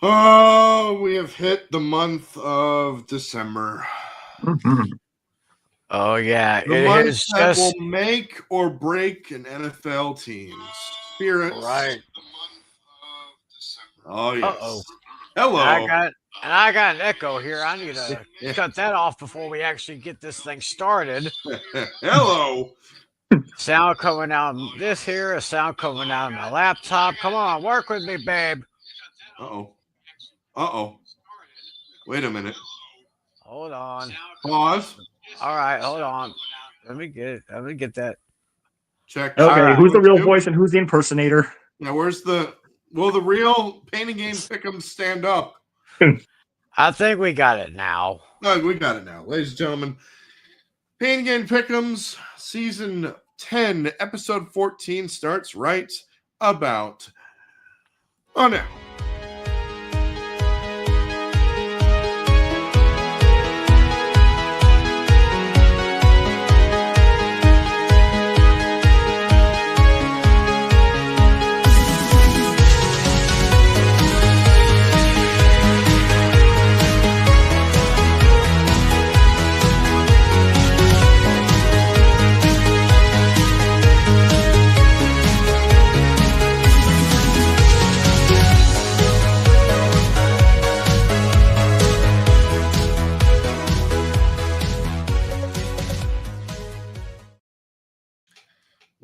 Oh, we have hit the month of December. Mhm. Oh yeah, The it month is that will just make or break an NFL team. Spirits. right. Oh, yes. Uh-oh. I Hello. got an echo here. I need to cut that off before we actually get this thing started. Hello. Sound coming out of this here, a sound coming out of my laptop. Come on, work with me, babe. Uh-oh. Uh-oh. Wait a minute. Hold on. Pause. All right, hold on. Let me get that. Check. Okay, right. who's the real 1, 2. voice and who's the impersonator? Now, will the real painting game pick'em stand up? I think we got it now. No, we got it now. Ladies and gentlemen, painting game pick'ems, season 10, episode 14 starts right about now.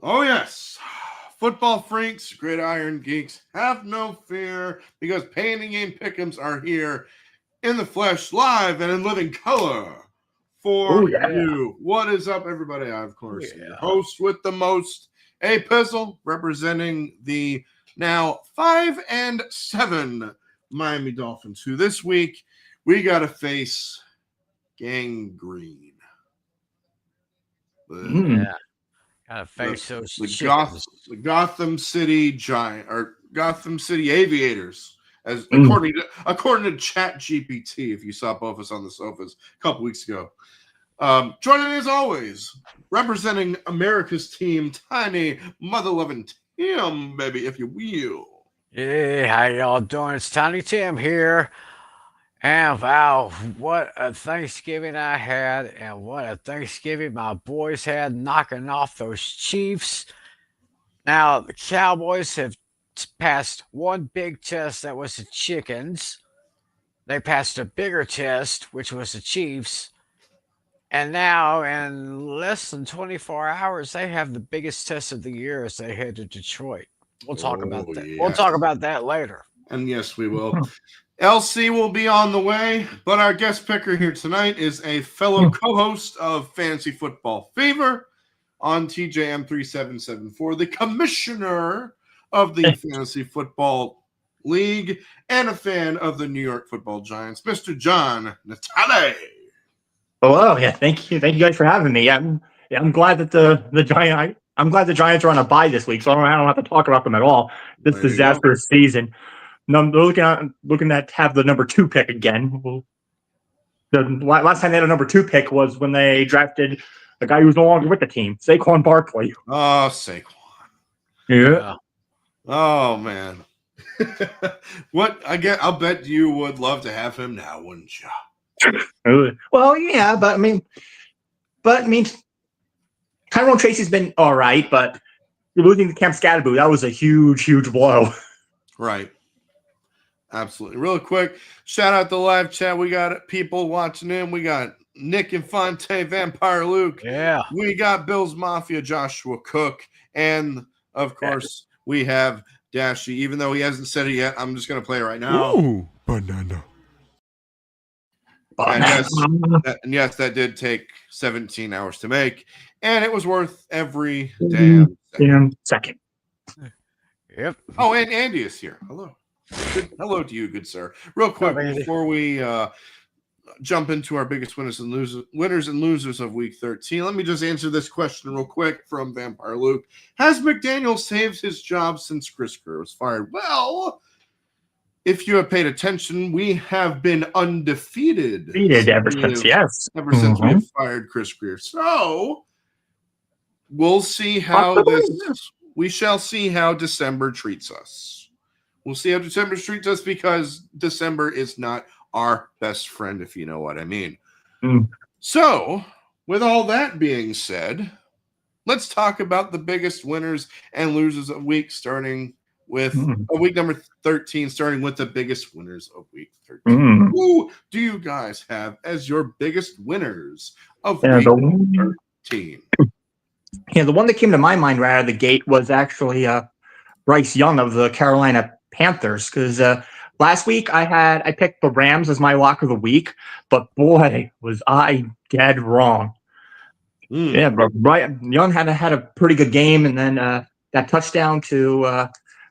Oh, yes. Football freaks, gridiron geeks, have no fear because painting game pick'ems are here in the flesh, live and in living color for you. What is up, everybody? I, of course, am your host with the most, A Pizzle, representing the now 5-7 Miami Dolphins, who this week we got to face gangrene. Yeah. Gotta face those chickens. The Gotham City Giant or Gotham City Aviators, as according to ChatGPT. If you saw both of us on the sofas a couple weeks ago, joining me as always, representing America's team, Tiny Mother Loving Tim, baby, if you will. Hey, how y'all doing? It's Tiny Tim here. And wow, what a Thanksgiving I had, and what a Thanksgiving my boys had knocking off those Chiefs. Now, the Cowboys have passed one big test that was the Chickens. They passed a bigger test, which was the Chiefs. And now, in less than 24 hours, they have the biggest test of the year as they head to Detroit. We'll talk about that. Yes. We'll talk about that later. And yes, we will. LC will be on the way, but our guest picker here tonight is a fellow co-host of Fantasy Football Fever on TJM3774, the commissioner of the Fantasy Football League and a fan of the New York Football Giants, Mr. John Natale. Oh, yeah, thank you guys for having me. I'm glad that I'm glad the Giants are on a bye this week, so I don't have to talk about them at all. This disastrous season. No, looking at have the number 2 pick again. The last time they had a number 2 pick was when they drafted a guy who was no longer with the team, Saquon Barkley. Oh, Saquon. Yeah. Oh, man. I'll bet you would love to have him now, wouldn't you? Well, yeah, but I mean, Tyrone Tracy's been all right, but you're losing to Cam Scatterboo. That was a huge, huge blow. Right. Absolutely. Real quick, shout out the live chat. We got people watching in. We got Nick Infante, Vampire Luke. Yeah. We got Bill's Mafia, Joshua Cook. And, of course, we have Dashy. Even though he hasn't said it yet, I'm just going to play it right now. Ooh, banana. And yes, that did take 17 hours to make. And it was worth every damn second. Yep. Oh, and Andy is here. Hello. Hello to you, good sir. Real quick, before we jump into our biggest winners and losers of Week 13, let me just answer this question real quick from Vampire Luke. Has McDaniel saved his job since Chris Greer was fired? Well, if you have paid attention, we have been undefeated. Ever since we have fired Chris Greer. So we'll see how we shall see how December treats us. We'll see how December treats us because December is not our best friend, if you know what I mean. So, with all that being said, let's talk about the biggest winners and losers of week, starting with week number 13, starting with the biggest winners of week 13. Who do you guys have as your biggest winners of week 13? Yeah, the one that came to my mind right out of the gate was actually Bryce Young of the Carolina Panthers, because last week I picked the Rams as my lock of the week, but boy, was I dead wrong. Yeah, but Bryce Young had a pretty good game, and then that touchdown to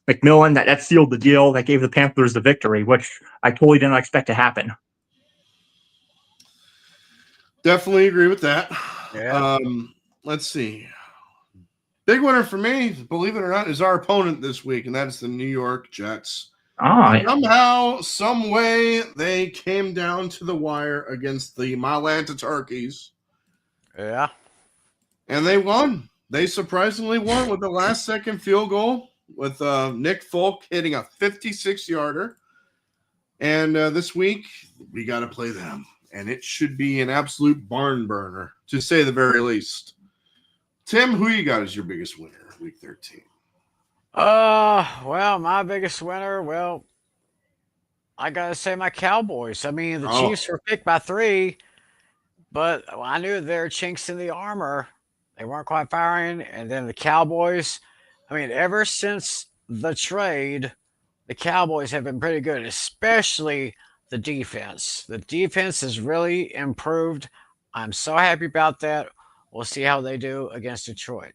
McMillan that sealed the deal. That gave the Panthers the victory, which I totally didn't expect to happen. Definitely agree with that. Yeah. Let's see. Big winner for me, believe it or not, is our opponent this week, and that is the New York Jets. Somehow, some way, they came down to the wire against the Atlanta Turkeys. Yeah. And they won. They surprisingly won with the last-second field goal with Nick Folk hitting a 56-yarder. And this week, we got to play them. And it should be an absolute barn burner, to say the very least. Tim, who you got as your biggest winner week 13? Well, my biggest winner, well, I got to say my Cowboys. I mean, the Chiefs were picked by 3, but I knew there were chinks in the armor. They weren't quite firing. And then the Cowboys, I mean, ever since the trade, the Cowboys have been pretty good, especially the defense. The defense has really improved. I'm so happy about that. We'll see how they do against Detroit.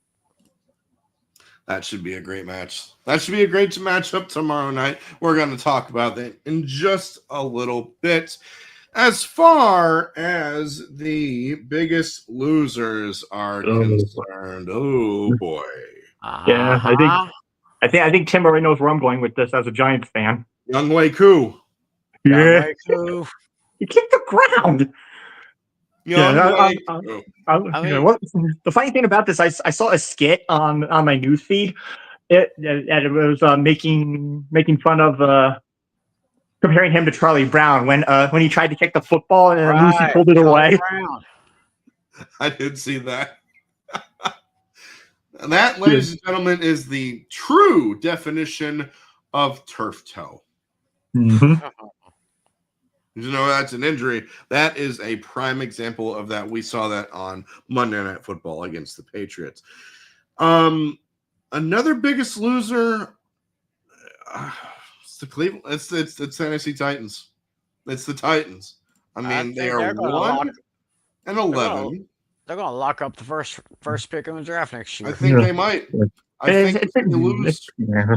That should be a great match. That should be a great matchup tomorrow night. We're going to talk about that in just a little bit. As far as the biggest losers are concerned, oh boy. Yeah, I think Tim already knows where I'm going with this as a Giants fan. Younghoe Koo. Yeah. He kicked the ground. The funny thing about this, I saw a skit on my news feed. It was making fun of comparing him to Charlie Brown when he tried to kick the football and Lucy pulled it away. I did see that. And that, ladies and gentlemen, is the true definition of turf toe. Mm-hmm. You know, that's an injury. That is a prime example of that. We saw that on Monday Night Football against the Patriots. Another biggest loser, it's the Cleveland. It's the Tennessee Titans. It's the Titans. I mean, they are 1-11. They're going to lock up the first pick in the draft next year. I think they might. I think if they lose, good.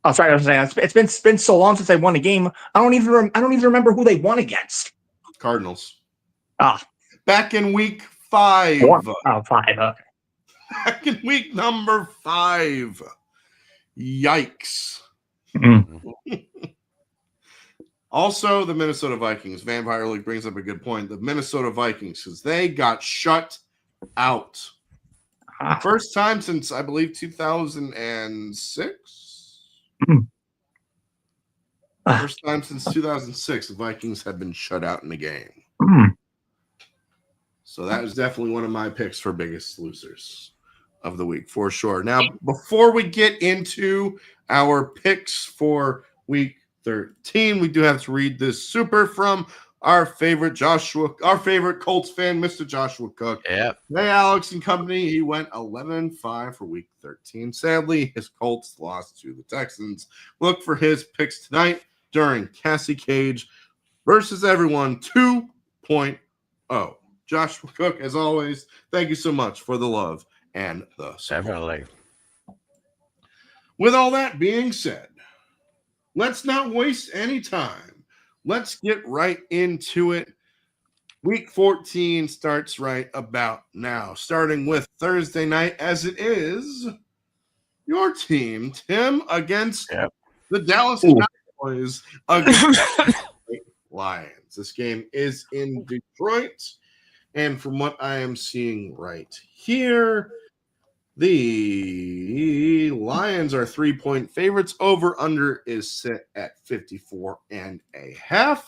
Oh, sorry, I was saying it's been so long since they won a game. I don't even remember who they won against. Cardinals. Back in week 5. 5. Okay. Back in week number 5. Yikes. Also, the Minnesota Vikings. Vampire League brings up a good point. The Minnesota Vikings, because they got shut out. First time since, I believe, 2006. First time since 2006, the Vikings have been shut out in the game. So that is definitely one of my picks for biggest losers of the week, for sure. Now, before we get into our picks for week 13, we do have to read this super from our favorite Colts fan, Mr. Joshua Cook. Yep. Hey, Alex and company. He went 11-5 for week 13. Sadly, his Colts lost to the Texans. Look for his picks tonight during Cassie Cage versus Everyone 2.0. Joshua Cook, as always, thank you so much for the love and the support. Definitely. With all that being said, let's not waste any time. Let's get right into it. Week 14 starts right about now, starting with Thursday night, as it is your team, Tim, against the Dallas Cowboys against the Lions. This game is in Detroit, and from what I am seeing right here, The Lions are 3-point favorites. Over under is set at 54.5.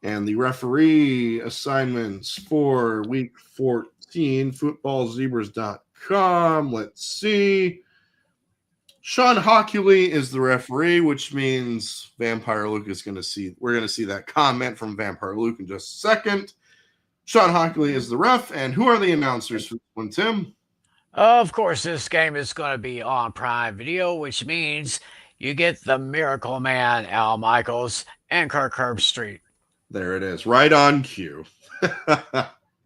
And the referee assignments for week 14, footballzebras.com. Let's see. Sean Hockley is the referee, which means Vampire Luke is going to see. We're going to see that comment from Vampire Luke in just a second. Sean Hockley is the ref. And who are the announcers for this one, Tim? Of course, this game is going to be on Prime Video, which means you get the Miracle Man, Al Michaels, and Kirk Herbstreit. There it is. Right on cue.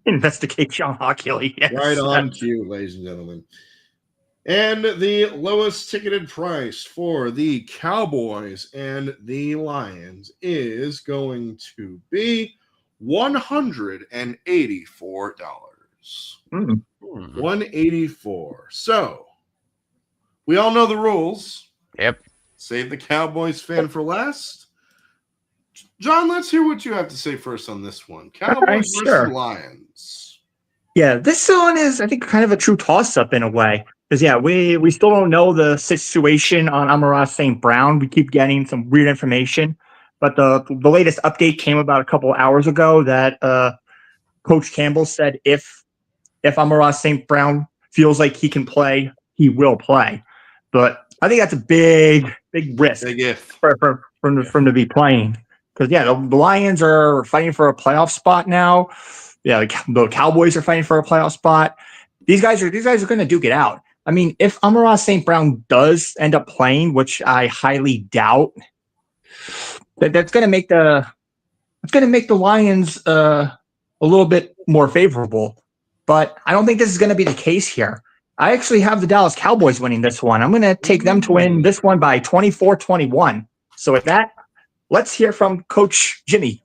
Investigate Sean Hockley. Yes. Right on cue, ladies and gentlemen. And the lowest ticketed price for the Cowboys and the Lions is going to be $184. $184. So we all know the rules. Yep. Save the Cowboys fan for last. John, let's hear what you have to say first on this one. Cowboys versus Lions. Yeah, this one is, I think, kind of a true toss-up in a way. Because, yeah, we still don't know the situation on Amon-Ra St. Brown. We keep getting some weird information. But the latest update came about a couple hours ago that Coach Campbell said if Amon-Ra St. Brown feels like he can play, he will play. But I think that's a big risk for him to be playing. Because, yeah, the Lions are fighting for a playoff spot now. Yeah, the Cowboys are fighting for a playoff spot. These guys are going to duke it out. I mean, if Amon-Ra St. Brown does end up playing, which I highly doubt, that's going to make the Lions a little bit more favorable. But I don't think this is going to be the case here. I actually have the Dallas Cowboys winning this one. I'm going to take them to win this one by 24-21. So with that, let's hear from Coach Jimmy.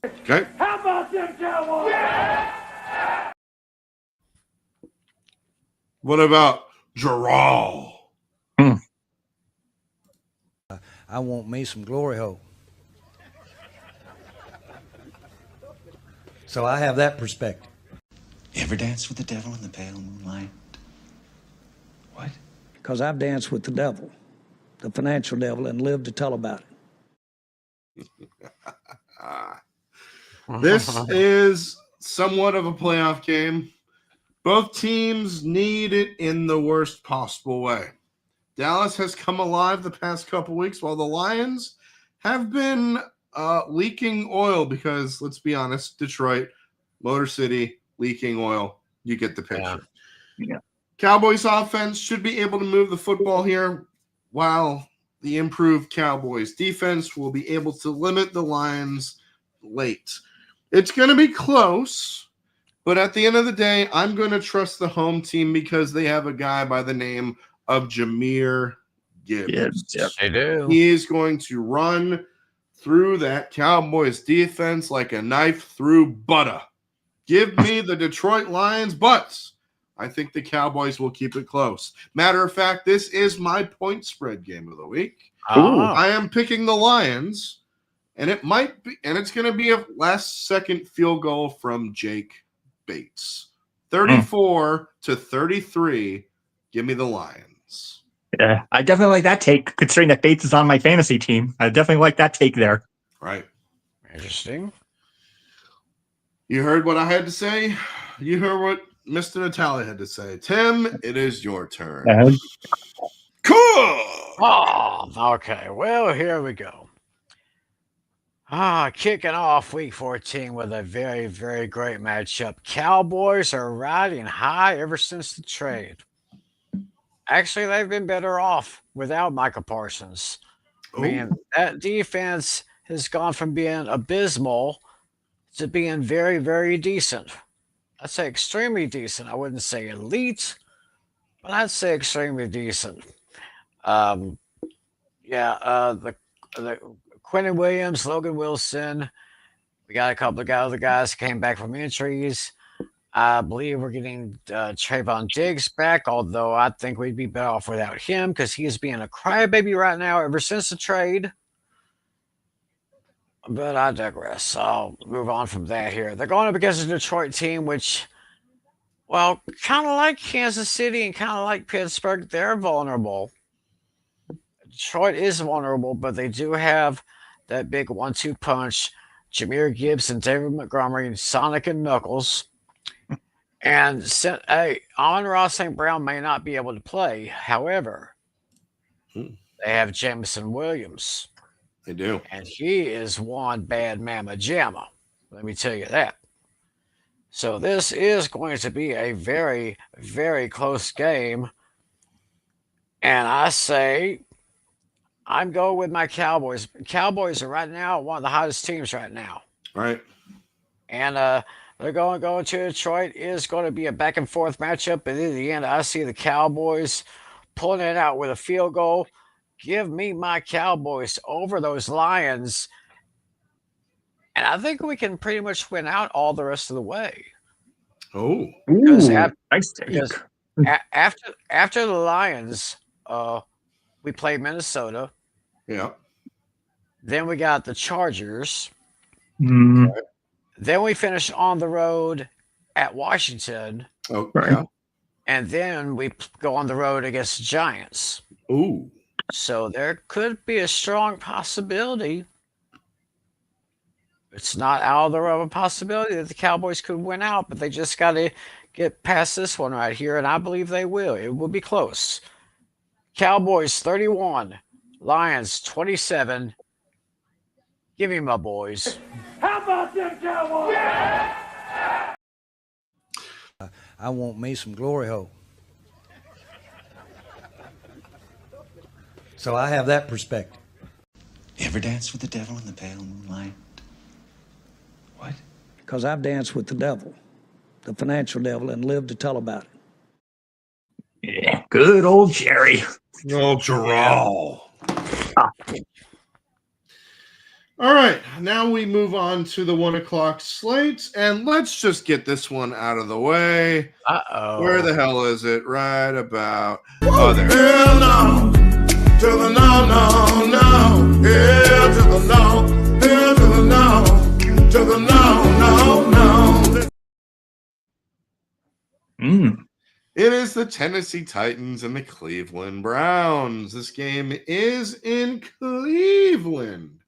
Okay. How about them Cowboys? Yeah! What about Gerald? I want me some glory hole. So I have that perspective. You ever danced with the devil in the pale moonlight? What? Because I've danced with the devil, the financial devil, and lived to tell about it. This is somewhat of a playoff game. Both teams need it in the worst possible way. Dallas has come alive the past couple weeks, while the Lions have been leaking oil because, let's be honest, Detroit, Motor City, leaking oil. You get the picture. Yeah. Cowboys offense should be able to move the football here, while the improved Cowboys defense will be able to limit the Lions late. It's going to be close, but at the end of the day, I'm going to trust the home team because they have a guy by the name of Jahmyr Gibbs. Yep. They do. He is going to run through that Cowboys defense like a knife through butter. Give me the Detroit Lions, but I think the Cowboys will keep it close. Matter of fact, this is my point spread game of the week. I am picking the Lions, and it might be, and it's going to be a last-second field goal from Jake Bates. 34-33. Give me the Lions. Yeah, I definitely like that take, considering that Bates is on my fantasy team. I definitely like that take there. Right. Interesting. You heard what I had to say. You heard what Mr. Natale had to say. Tim, it is your turn. Cool. Oh, okay. Well, here we go. Kicking off week 14 with a very, very great matchup. Cowboys are riding high ever since the trade. Actually, they've been better off without Micah Parsons. I mean, that defense has gone from being abysmal to being very, very decent. I'd say extremely decent. I wouldn't say elite, but I'd say extremely decent. The Quentin Williams, Logan Wilson. We got a couple of other guys who came back from injuries. I believe we're getting Trayvon Diggs back, although I think we'd be better off without him because he is being a crybaby right now ever since the trade. But I digress. I'll move on from that here. They're going up against a Detroit team, which Well, kind of like Kansas City and kind of like Pittsburgh, they're vulnerable. Detroit is vulnerable, but they do have that big 1-2 punch. Jameer Gibbs and David Montgomery, Sonic and Knuckles. And hey, Amon-Ra St. Brown may not be able to play. However, Hmm. they have Jameson Williams, They do. and he is one bad mamma jamma. Let me tell you that. So this is going to be a very, very close game. And I say I'm going with my Cowboys. Cowboys are right now one of the hottest teams right now. Right. And they're going to Detroit. It is going to be a back and forth matchup. But in the end, I see the Cowboys pulling it out with a field goal. Give me my Cowboys over those Lions. And I think we can pretty much win out all the rest of the way. Oh. Because Nice take. because after the Lions, we play Minnesota. Yeah. Then we got the Chargers. Mm, Then we finish on the road at Washington. Oh, Right. yeah. And then we go on the road against the Giants. Ooh. So there could be a strong possibility. It's not out of the realm of possibility that the Cowboys could win out, but they just got to get past this one right here, and I believe they will. It will be close. Cowboys 31, Lions 27. Give me my boys. How about them Cowboys? I want me some glory hole. So I have that perspective. You ever dance with the devil in the pale moonlight? What? Because I've danced with the devil, the financial devil, and lived to tell about it. yeah, good old Jerry. Oh, Gerald. All right, now we move on to the 1 o'clock slate, and let's just get this one out of the way. Uh-oh. Where the hell is it? Right about. Oh, there. Hell no, to the no, no, no. Hell to the no, hell to the no, to the no, no, no. It is the Tennessee Titans and the Cleveland Browns. This game is in Cleveland.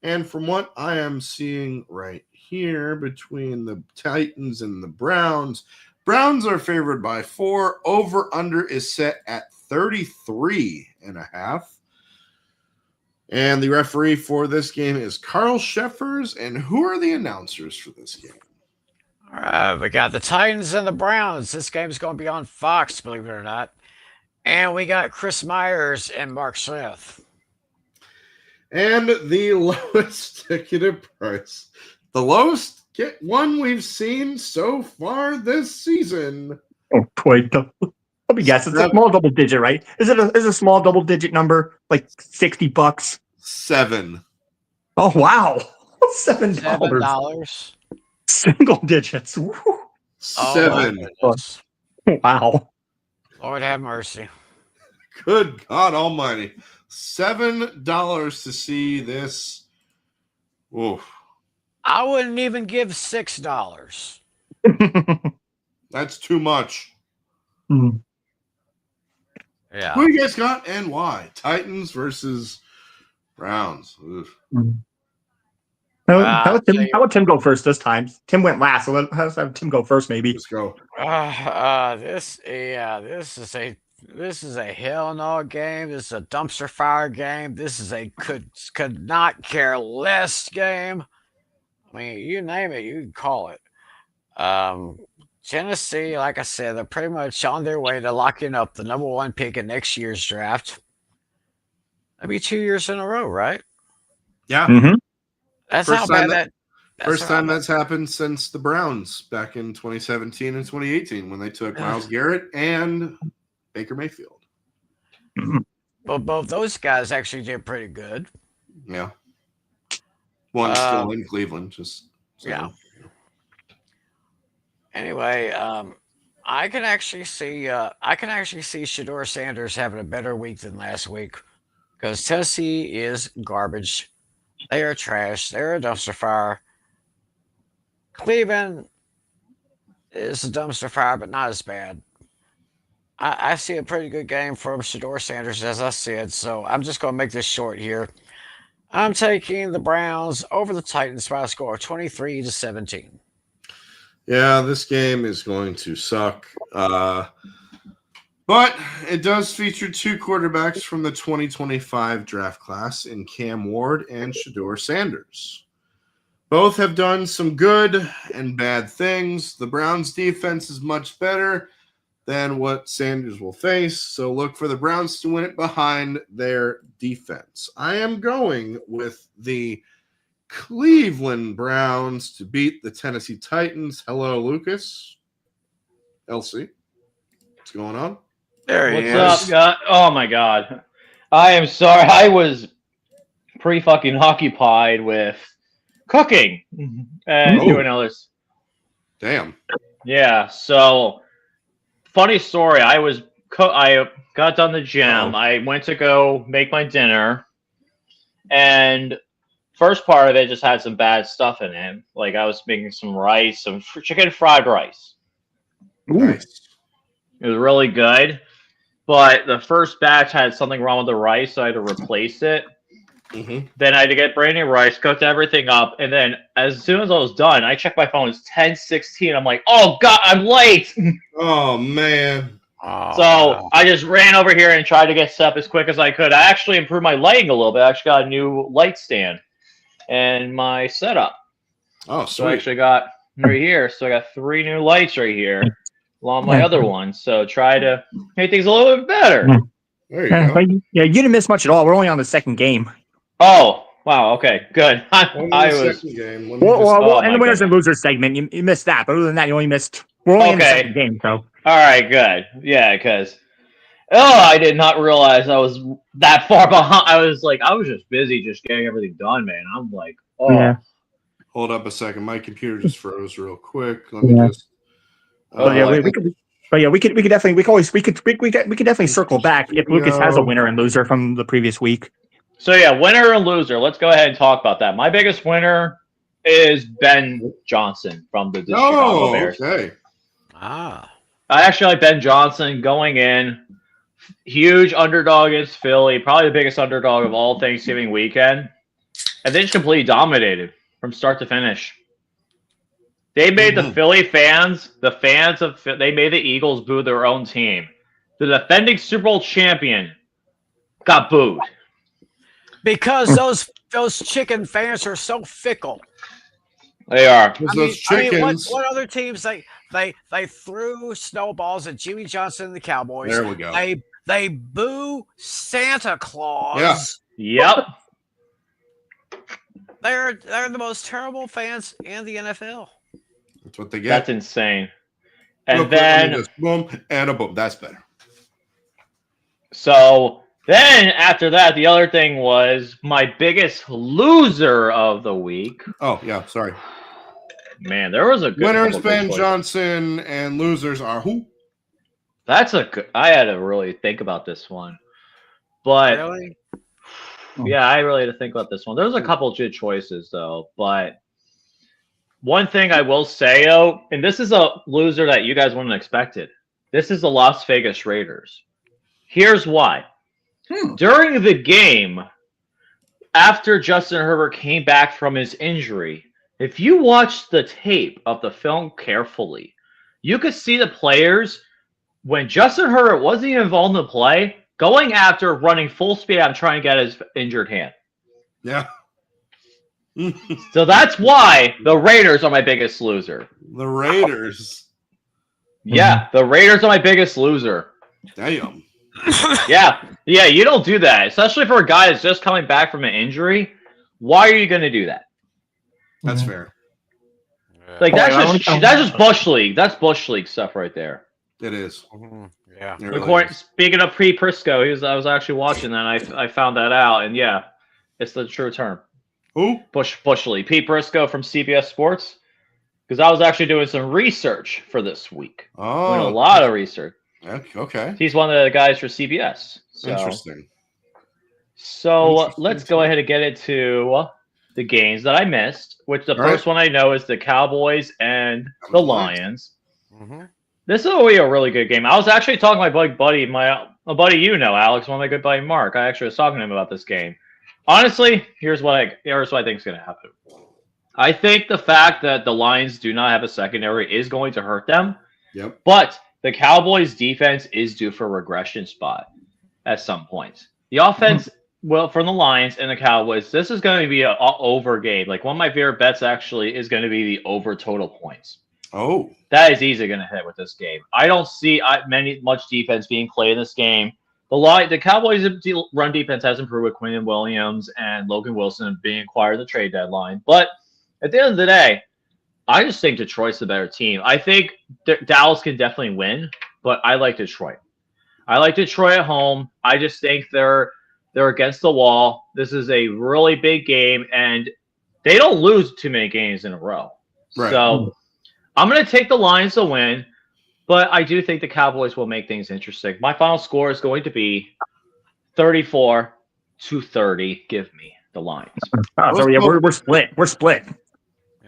And from what I am seeing right here between the Titans and the Browns, Browns are favored by 4. Over-under is set at 33.5. And the referee for this game is Carl Sheffers. And who are the announcers for this game? All right, we got the Titans and the Browns. This game's going to be on Fox, believe it or not. And we got Chris Myers and Mark Smith. And the lowest ticketed price, the lowest one we've seen so far this season. Oh, boy. Let me guess. It's a small double digit, right? Is it a small double digit number? Like $60? 7. Oh, wow. $7. $7. Single digits. Woo. 7. Wow. Lord have mercy. Good God Almighty. $7 to see this. Oof. I wouldn't even give $6. That's too much. Hmm. Yeah. Who you guys got and why? Titans versus Browns. Oof. How about Tim go first this time? Tim went last, so let's have Tim go first, maybe. Let's go. This is a hell no game. This is a dumpster fire game. This is a could not care less game. I mean, you name it, you can call it. Tennessee, like I said, they're pretty much on their way to locking up the number 1 pick in next year's draft. That'd be 2 years in a row, right? Yeah. Mm-hmm. That's First how time bad First time that's happened since the Browns back in 2017 and 2018 when they took Myles Garrett and Baker Mayfield. Well, both those guys actually did pretty good. Yeah. One's still in Cleveland, just so. Yeah. Anyway, I can actually see Shedeur Sanders having a better week than last week because Tennessee is garbage. They are trash. They're a dumpster fire. Cleveland It's a dumpster fire, but not as bad. I see a pretty good game from Shador Sanders, as I said, so I'm just going to make this short here. I'm taking the Browns over the Titans by a score of 23-17. Yeah, this game is going to suck. But it does feature two quarterbacks from the 2025 draft class in Cam Ward and Shador Sanders. Both have done some good and bad things. The Browns' defense is much better than what Sanders will face, so look for the Browns to win it behind their defense. I am going with the Cleveland Browns to beat the Tennessee Titans. Hello, Lucas. Elsie, what's going on? There he What's is. up, guys? Oh my god. I am sorry. I was pretty fucking occupied with cooking and Oh. doing others. Damn. Yeah, so funny story. I got done the gym. Oh. I went to go make my dinner, and first part of it just had some bad stuff in it. Like I was making some rice, some chicken fried rice. Nice. It was really good, but the first batch had something wrong with the rice, so I had to replace it. Mm-hmm. Then I had to get brand new rice, cooked everything up, and then as soon as I was done, I checked my phone. It's 10:16. I'm like, oh god, I'm late. Oh, man. Oh, So I just ran over here and tried to get set up as quick as I could. I actually improved my lighting a little bit. I actually got a new light stand and my setup. Oh, So I sweet. actually got right here. So I got 3 new lights right here, along with my other ones. So try to make things a little bit better. There you go. But yeah, you didn't miss much at all. We're only on the second game. Oh, wow. Okay, good. On I the was second game. Let me Well, just- oh and my the winners and goodness. losers segment, you missed that. But other than that, you only missed. We're only in the Okay. second game, so All right, good. Yeah, because I did not realize I was that far behind. I was just busy just getting everything done, man. I'm like, oh, yeah. Hold up a second. My computer just froze real quick. Let me Yeah. just. Oh, yeah, boy. we could. But yeah, we could definitely we could definitely circle back if Lucas has a winner and loser from the previous week. So yeah, winner and loser. Let's go ahead and talk about that. My biggest winner is Ben Johnson from the Chicago Oh, Bears. okay. Ah. I actually like Ben Johnson going in. Huge underdog against Philly, probably the biggest underdog of all Thanksgiving weekend. And they just completely dominated from start to finish. They made the Philly fans, they made the Eagles boo their own team. The defending Super Bowl champion got booed. Because those chicken fans are so fickle. They are. Because those chickens. what other teams they threw snowballs at Jimmy Johnson and the Cowboys. There we go. They boo Santa Claus. Yeah. Yep. They're the most terrible fans in the NFL. That's what they get. That's insane. And Real quick, let me then, just boom and a boom. That's better. so then after that, the other thing was my biggest loser of the week. Oh, yeah. Sorry. Man, there was a good Winners, couple good Ben choices. Johnson, and losers are who? That's a good. I had to really think about this one, but Really? yeah, I really had to think about this one. There was a couple good choices though, but one thing I will say though, and this is a loser that you guys wouldn't have expected. This is the Las Vegas Raiders. Here's why. During the game, after Justin Herbert came back from his injury, if you watch the tape of the film carefully, you could see the players, when Justin Herbert wasn't even involved in the play, going after, running full speed out, trying to get his injured hand. Yeah. So that's why the Raiders are my biggest loser. The Raiders. Yeah, the Raiders are my biggest loser. Damn. Yeah, you don't do that, especially for a guy that's just coming back from an injury. Why are you going to do that? That's fair. Like Oh, that's yeah, just Bush League. That's Bush League stuff right there. It is. Yeah. It really According, is. speaking of Pre Prisco, I was actually watching that. And I found that out, and yeah, it's the true term. Who? Bush League. Pete Prisco from CBS Sports. Because I was actually doing some research for this week. Doing a Oh. lot of research. Okay. He's one of the guys for CBS. So, Interesting. So Interesting. let's go ahead and get into the games that I missed. Which the All right. first one I know is the Cowboys and the Lions. This is always a really good game. I was actually talking to my buddy, a buddy Alex, one of my good buddy Mark. I actually was talking to him about this game. Honestly, here's what I think is going to happen. I think the fact that the Lions do not have a secondary is going to hurt them. Yep. But the Cowboys' defense is due for a regression spot at some point. The offense, well, from the Lions and the Cowboys, this is going to be an over game. Like, one of my favorite bets actually is going to be the over total points. Oh, That is easily going to hit with this game. I don't see much defense being played in this game. The Cowboys' run defense has improved with Quinn Williams and Logan Wilson being acquired at the trade deadline. But at the end of the day, I just think Detroit's the better team. I think Dallas can definitely win, but I like Detroit. I like Detroit at home. I just think they're against the wall. This is a really big game, and they don't lose too many games in a row. Right. So I'm going to take the Lions to win, but I do think the Cowboys will make things interesting. My final score is going to be 34-30. Give me the Lions. So yeah, we're split. We're split.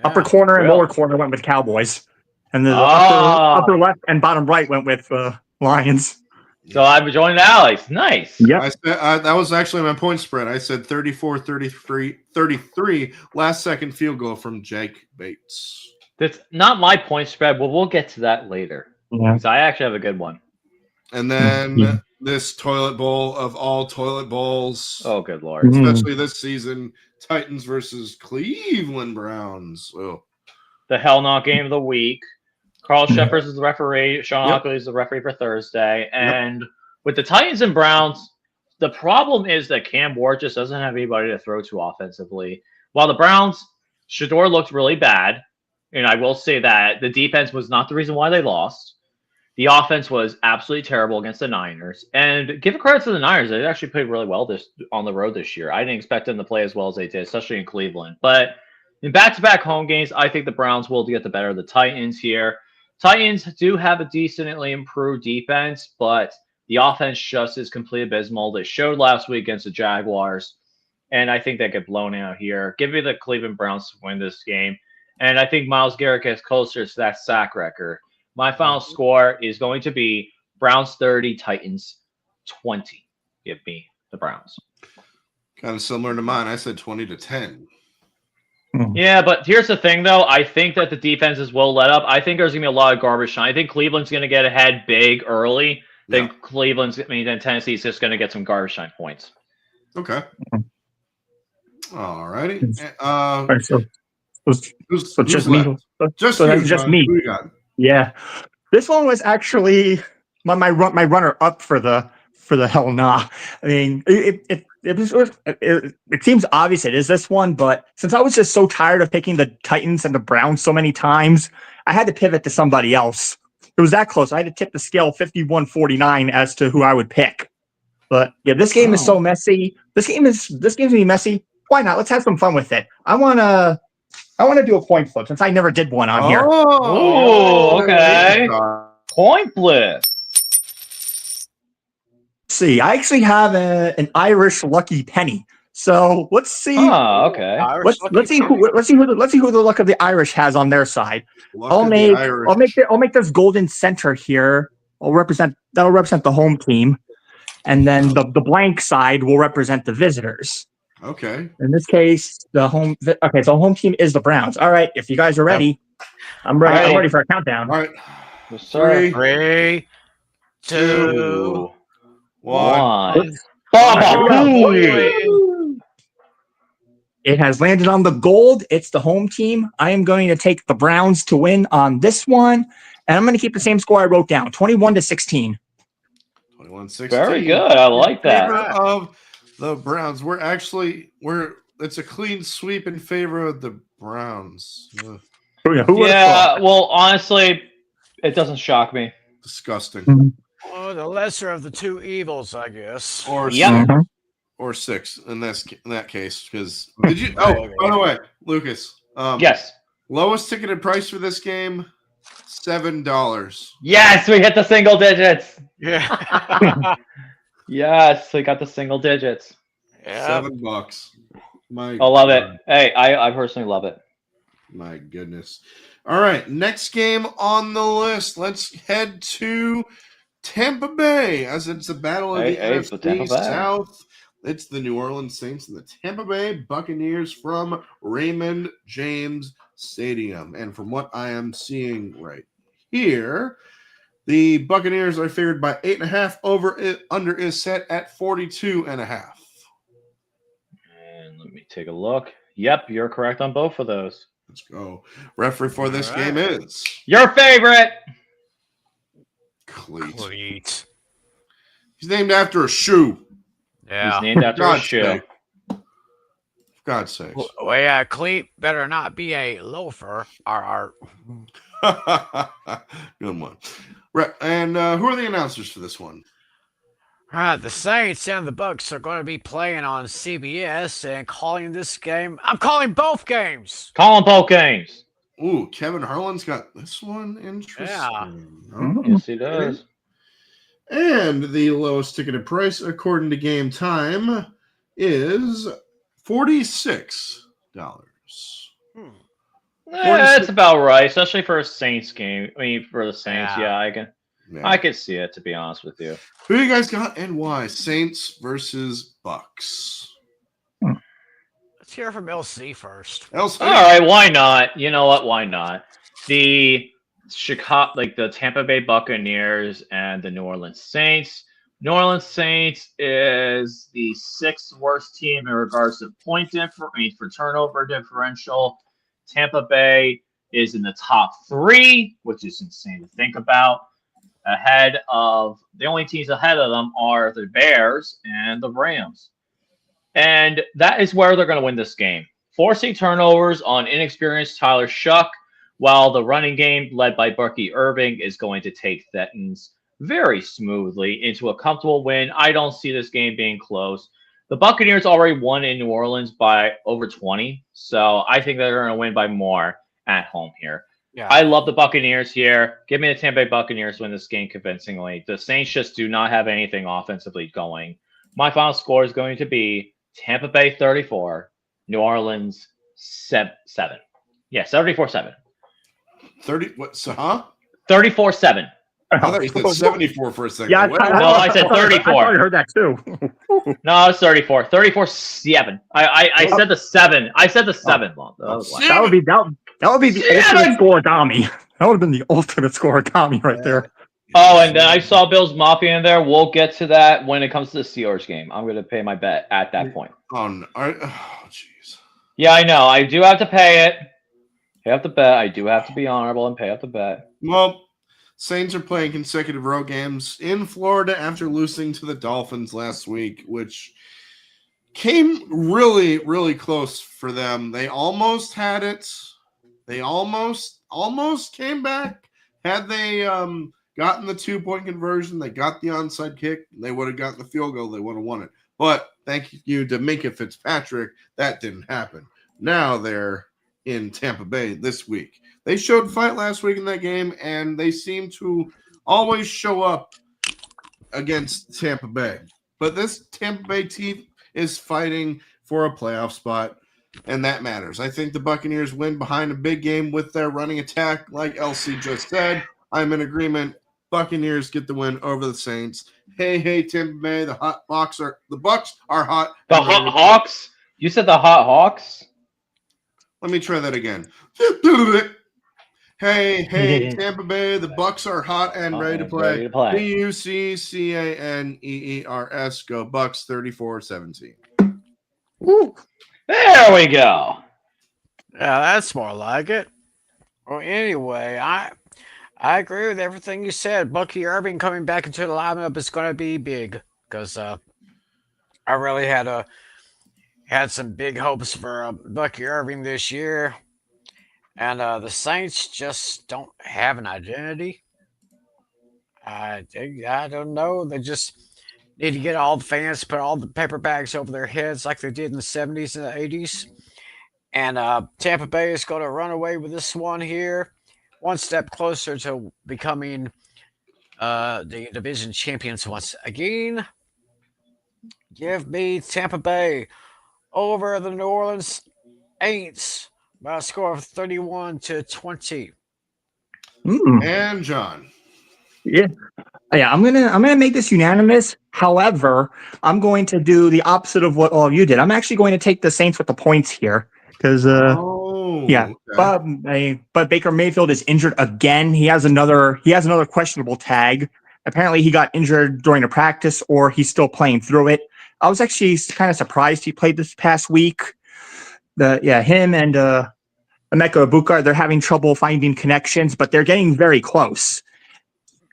Upper corner and lower corner went with Cowboys, and the upper left and bottom right went with Lions. So I've joined Alex. Nice. Yeah. I said that was actually my point spread. I said 34-33, last second field goal from Jake Bates. That's not my point spread, but we'll get to that later. Yeah. Because I actually have a good one. And then this toilet bowl of all toilet bowls, Oh, good Lord. especially this season, Titans versus Cleveland Browns. Oh. The Hell Not game of the week. Carl Shepard is the referee. Sean Ockley is the referee for Thursday. And with the Titans and Browns, the problem is that Cam Ward just doesn't have anybody to throw to offensively. While the Browns, Shador looked really bad. And I will say that the defense was not the reason why they lost. The offense was absolutely terrible against the Niners. And give credit to the Niners. They actually played really well on the road this year. I didn't expect them to play as well as they did, especially in Cleveland. But in back-to-back home games, I think the Browns will get the better of the Titans here. Titans do have a decently improved defense, but the offense just is completely abysmal. They showed last week against the Jaguars, and I think they get blown out here. Give me the Cleveland Browns to win this game. And I think Myles Garrett gets closer to that sack record. My final score is going to be Browns 30, Titans 20. Give me the Browns. Kind of similar to mine. I said 20-10. Yeah, but here's the thing, though. I think that the defenses will let up. I think there's going to be a lot of garbage time. I think Cleveland's going to get ahead big early. Then Tennessee's just going to get some garbage time points. Okay. All righty. All right, so just left? me. Just so you, just John. me. Who you got? Yeah, this one was actually my runner up for the hell nah. I mean, it seems obvious it is this one, but since I was just so tired of picking the Titans and the Browns so many times, I had to pivot to somebody else. It was that close. I had to tip the scale 51-49 as to who I would pick. But yeah, this game is so messy. This game's gonna be messy. Why not? Let's have some fun with it. I wanna do a coin flip since I never did one on here. Oh, okay. Point flip. See, I actually have an Irish lucky penny. So let's see. Oh, okay. Let's see who the luck of the Irish has on their side. I'll make this golden center here. That'll represent the home team, and then the blank side will represent the visitors. Okay. In this case, so home team is the Browns. All right, if you guys are ready, I'm ready. I'm ready for a countdown. All right. Yes, sir. 3, 2, 1. It has landed on the gold. It's the home team. I am going to take the Browns to win on this one, and I'm going to keep the same score I wrote down: 21-16. 21-16. Very good. I like that. Of the Browns. It's a clean sweep in favor of the Browns. Ugh, Well, honestly, it doesn't shock me. disgusting. Oh, the lesser of the two evils, I guess. Or Yep. or 6 in that case. Because did you? Oh, by the way, Lucas. Yes. Lowest ticketed price for this game, $7. Yes, we hit the single digits. Yeah. Yes, we got the single digits. Yeah. $7. I love it. Hey, I personally love it. My goodness. All right, next game on the list. Let's head to Tampa Bay, as it's a battle of the for Tampa NFC Bay. South. It's the New Orleans Saints and the Tampa Bay Buccaneers from Raymond James Stadium. And from what I am seeing right here, the Buccaneers are favored by 8.5. Under is set at 42.5. And let me take a look. Yep, you're correct on both of those. Let's go. Referee for this All game right. is Your favorite. Cleat. Cleat. He's named after a shoe. Yeah. He's named after a God's shoe. sake. For God's sakes. Well, yeah, Cleat better not be a loafer. Or Good one. Right. And who are the announcers for this one? the Saints and the Bucks are going to be playing on CBS and calling this game. I'm calling both games. Calling both games. Ooh, Kevin Harlan's got this one. Interesting. Yeah. Oh. Yes, he does. And the lowest ticketed price, according to Game Time, is $46. That's about right, especially for a Saints game. I mean, for the Saints, Yeah. yeah, Yeah. I could see it, to be honest with you. Who you guys got and why? Saints versus Bucks. Let's hear from LC first. LC. All right, why not? You know what? Why not? The the Tampa Bay Buccaneers and the New Orleans Saints. New Orleans Saints is the sixth worst team in regards to for turnover differential. Tampa Bay is in the top 3, which is insane to think about. The only teams ahead of them are the Bears and the Rams. And that is where they're going to win this game. Forcing turnovers on inexperienced Tyler Shuck, while the running game led by Bucky Irving is going to take Thetans very smoothly into a comfortable win. I don't see this game being close. The Buccaneers already won in New Orleans by over 20, so I think they're going to win by more at home here. Yeah. I love the Buccaneers here. Give me the Tampa Bay Buccaneers to win this game convincingly. The Saints just do not have anything offensively going. My final score is going to be Tampa Bay 34, New Orleans 7. Yeah, 74-7. 30. What? So, huh? 34-7. I thought you said 74 for a second. Yeah, What? No, I said 34. I heard that too. No, it's 34. 34-7. I said the 7. I said the 7. Well, that was last. That would be the ultimate scoregami. That would have been the ultimate scoregami right there. Oh, and then I saw Bills Mafia in there. We'll get to that when it comes to the Steelers game. I'm going to pay my bet at that point. Oh, no. Oh, jeez. Yeah, I know. I do have to pay it. Pay up the bet. I do have to be honorable and pay up the bet. Well, Saints are playing consecutive road games in Florida after losing to the Dolphins last week, which came really, really close for them. They almost had it. They almost came back. Had they gotten the 2-point conversion, they got the onside kick, they would have gotten the field goal, they would have won it. But thank you to Minkah Fitzpatrick, that didn't happen. Now they're in Tampa Bay this week. They showed fight last week in that game, and they seem to always show up against Tampa Bay. But this Tampa Bay team is fighting for a playoff spot, and that matters. I think the Buccaneers win behind a big game with their running attack, like LC just said. I'm in agreement. Buccaneers get the win over the Saints. Hey, Tampa Bay, the Bucks are hot. The Hot Hawks? You said the Hot Hawks? Let me try that again. Hey, Tampa Bay, the Bucks are hot and ready to play. Buccaneers, go Bucks 34-17. There we go. Yeah, that's more like it. Well, anyway, I agree with everything you said. Bucky Irving coming back into the lineup is going to be big because I really had some big hopes for Bucky Irving this year, and the Saints just don't have an identity. I don't know. They just need to get all the fans to put all the paper bags over their heads like they did in the 70s and the 80s. And Tampa Bay is going to run away with this one here, one step closer to becoming the division champions once again. Give me Tampa Bay over the New Orleans Saints by a score of 31-20. and John. Yeah. Yeah, I'm gonna make this unanimous. However, I'm going to do the opposite of what all of you did. I'm actually going to take the Saints with the points here because yeah, okay. but Baker Mayfield is injured again. He has another questionable tag. Apparently, he got injured during a practice, or he's still playing through it. I was actually kind of surprised he played this past week. Him and Emeka Ibuka, they're having trouble finding connections, but they're getting very close.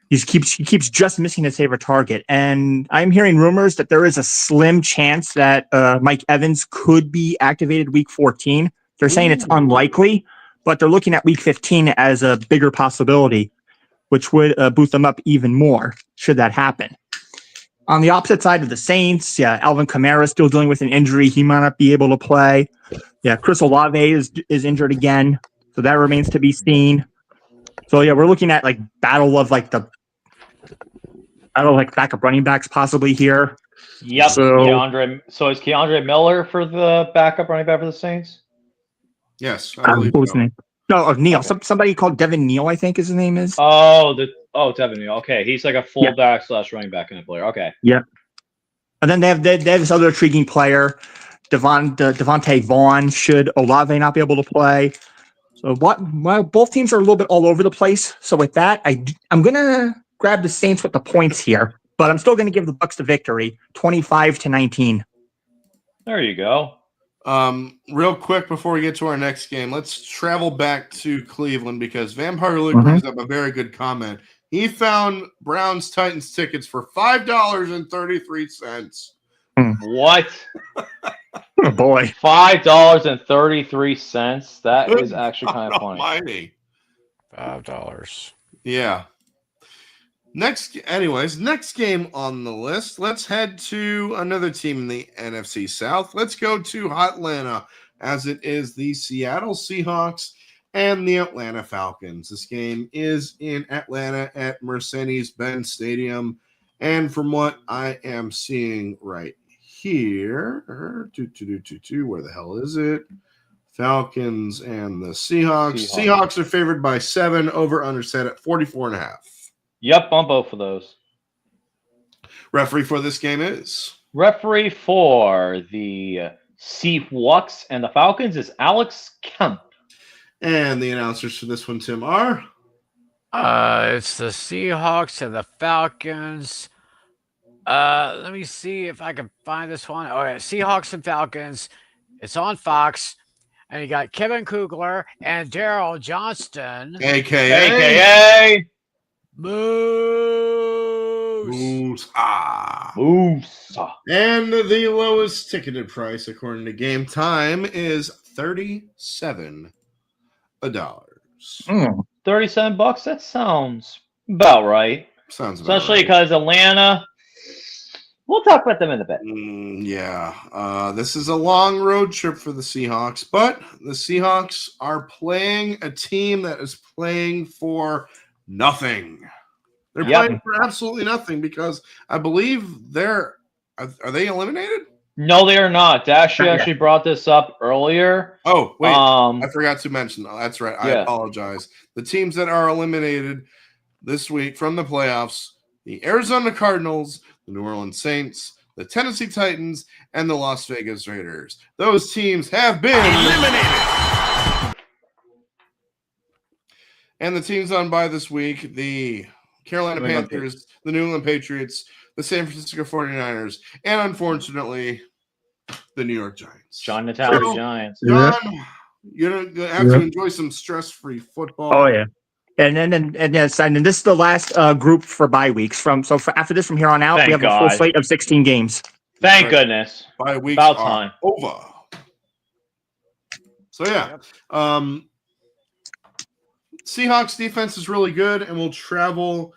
He keeps just missing his favorite target. And I'm hearing rumors that there is a slim chance that Mike Evans could be activated week 14. They're saying it's unlikely, but they're looking at week 15 as a bigger possibility, which would boost them up even more should that happen. On the opposite side of the Saints, Alvin Kamara is still dealing with an injury. He might not be able to play. Yeah, Chris Olave is injured again, so that remains to be seen. So we're looking at battle of backup running backs possibly here. Yep. So is Keandre Miller for the backup running back for the Saints? Yes, I what believe was his so. name? No, Neal. Okay. Somebody called Devin Neal, I think his name is. Devin Neal. Okay, he's like a fullback / running back kind of player. Okay. Yeah. And then they have this other intriguing player, Devontae Vaughn. Should Olave not be able to play? So both teams are a little bit all over the place. So with that, I'm gonna grab the Saints with the points here, but I'm still gonna give the Bucs the victory, 25-19. There you go. Real quick before we get to our next game, let's travel back to Cleveland because Vampire Luke brings up a very good comment. He found Browns Titans tickets for $5.33. What? Oh boy. $5.33. That is actually kind of funny. Almighty. $5. Yeah. Next game on the list. Let's head to another team in the NFC South. Let's go to Atlanta, as it is the Seattle Seahawks and the Atlanta Falcons. This game is in Atlanta at Mercedes-Benz Stadium. And from what I am seeing right here, where the hell is it? Falcons and the Seahawks. Seahawks are favored by 7, over under set at 44.5. Yep, on both of those. Referee for this game is? Referee for the Seahawks and the Falcons is Alex Kemp. And the announcers for this one, Tim, are? It's the Seahawks and the Falcons. Let me see if I can find this one. Oh, yeah, Seahawks and Falcons. It's on Fox. And you got Kevin Kugler and Daryl Johnston. AKA Moose. Moose. And the lowest ticketed price, according to Game Time, is $37. 37 bucks. That sounds about right. Sounds about Especially right. because Atlanta. We'll talk about them in a bit. This is a long road trip for the Seahawks, but the Seahawks are playing a team that is playing for nothing. They're playing for absolutely nothing because I believe are they eliminated? No, they are not. Dash actually brought this up earlier. Oh, wait. I forgot to mention. Oh, that's right. I apologize. The teams that are eliminated this week from the playoffs, the Arizona Cardinals, the New Orleans Saints, the Tennessee Titans, and the Las Vegas Raiders. Those teams have been eliminated. And the teams on bye this week, the Carolina Panthers, the New England Patriots, the San Francisco 49ers, and unfortunately, the New York Giants. John Natale Giants. John, you're going to have to enjoy some stress-free football. Oh, yeah. And this is the last group for bye weeks. After this, from here on out, we have a full slate of 16 games. Thank goodness. Bye weeks About time. Over. So yeah, Seahawks defense is really good and will travel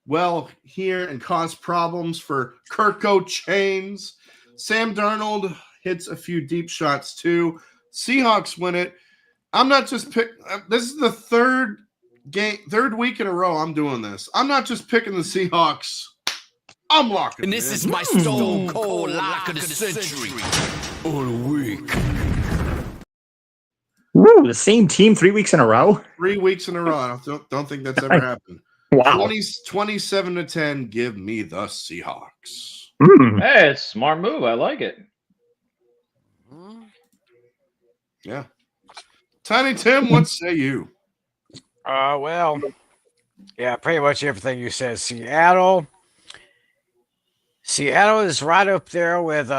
well here and cause problems for Kirko Chains. Sam Darnold hits a few deep shots too. Seahawks win it. I'm not just this is the third week in a row I'm doing this. I'm not just picking the Seahawks. I'm locking. And this is my stone cold lock of the century. All week. Woo, the same team 3 weeks in a row. 3 weeks in a row. I don't think that's ever happened. Wow. 27-10. Give me the Seahawks. Hey, it's a smart move. I like it. Yeah. Tiny Tim, what say you? Well, yeah, pretty much everything you said. Seattle is right up there with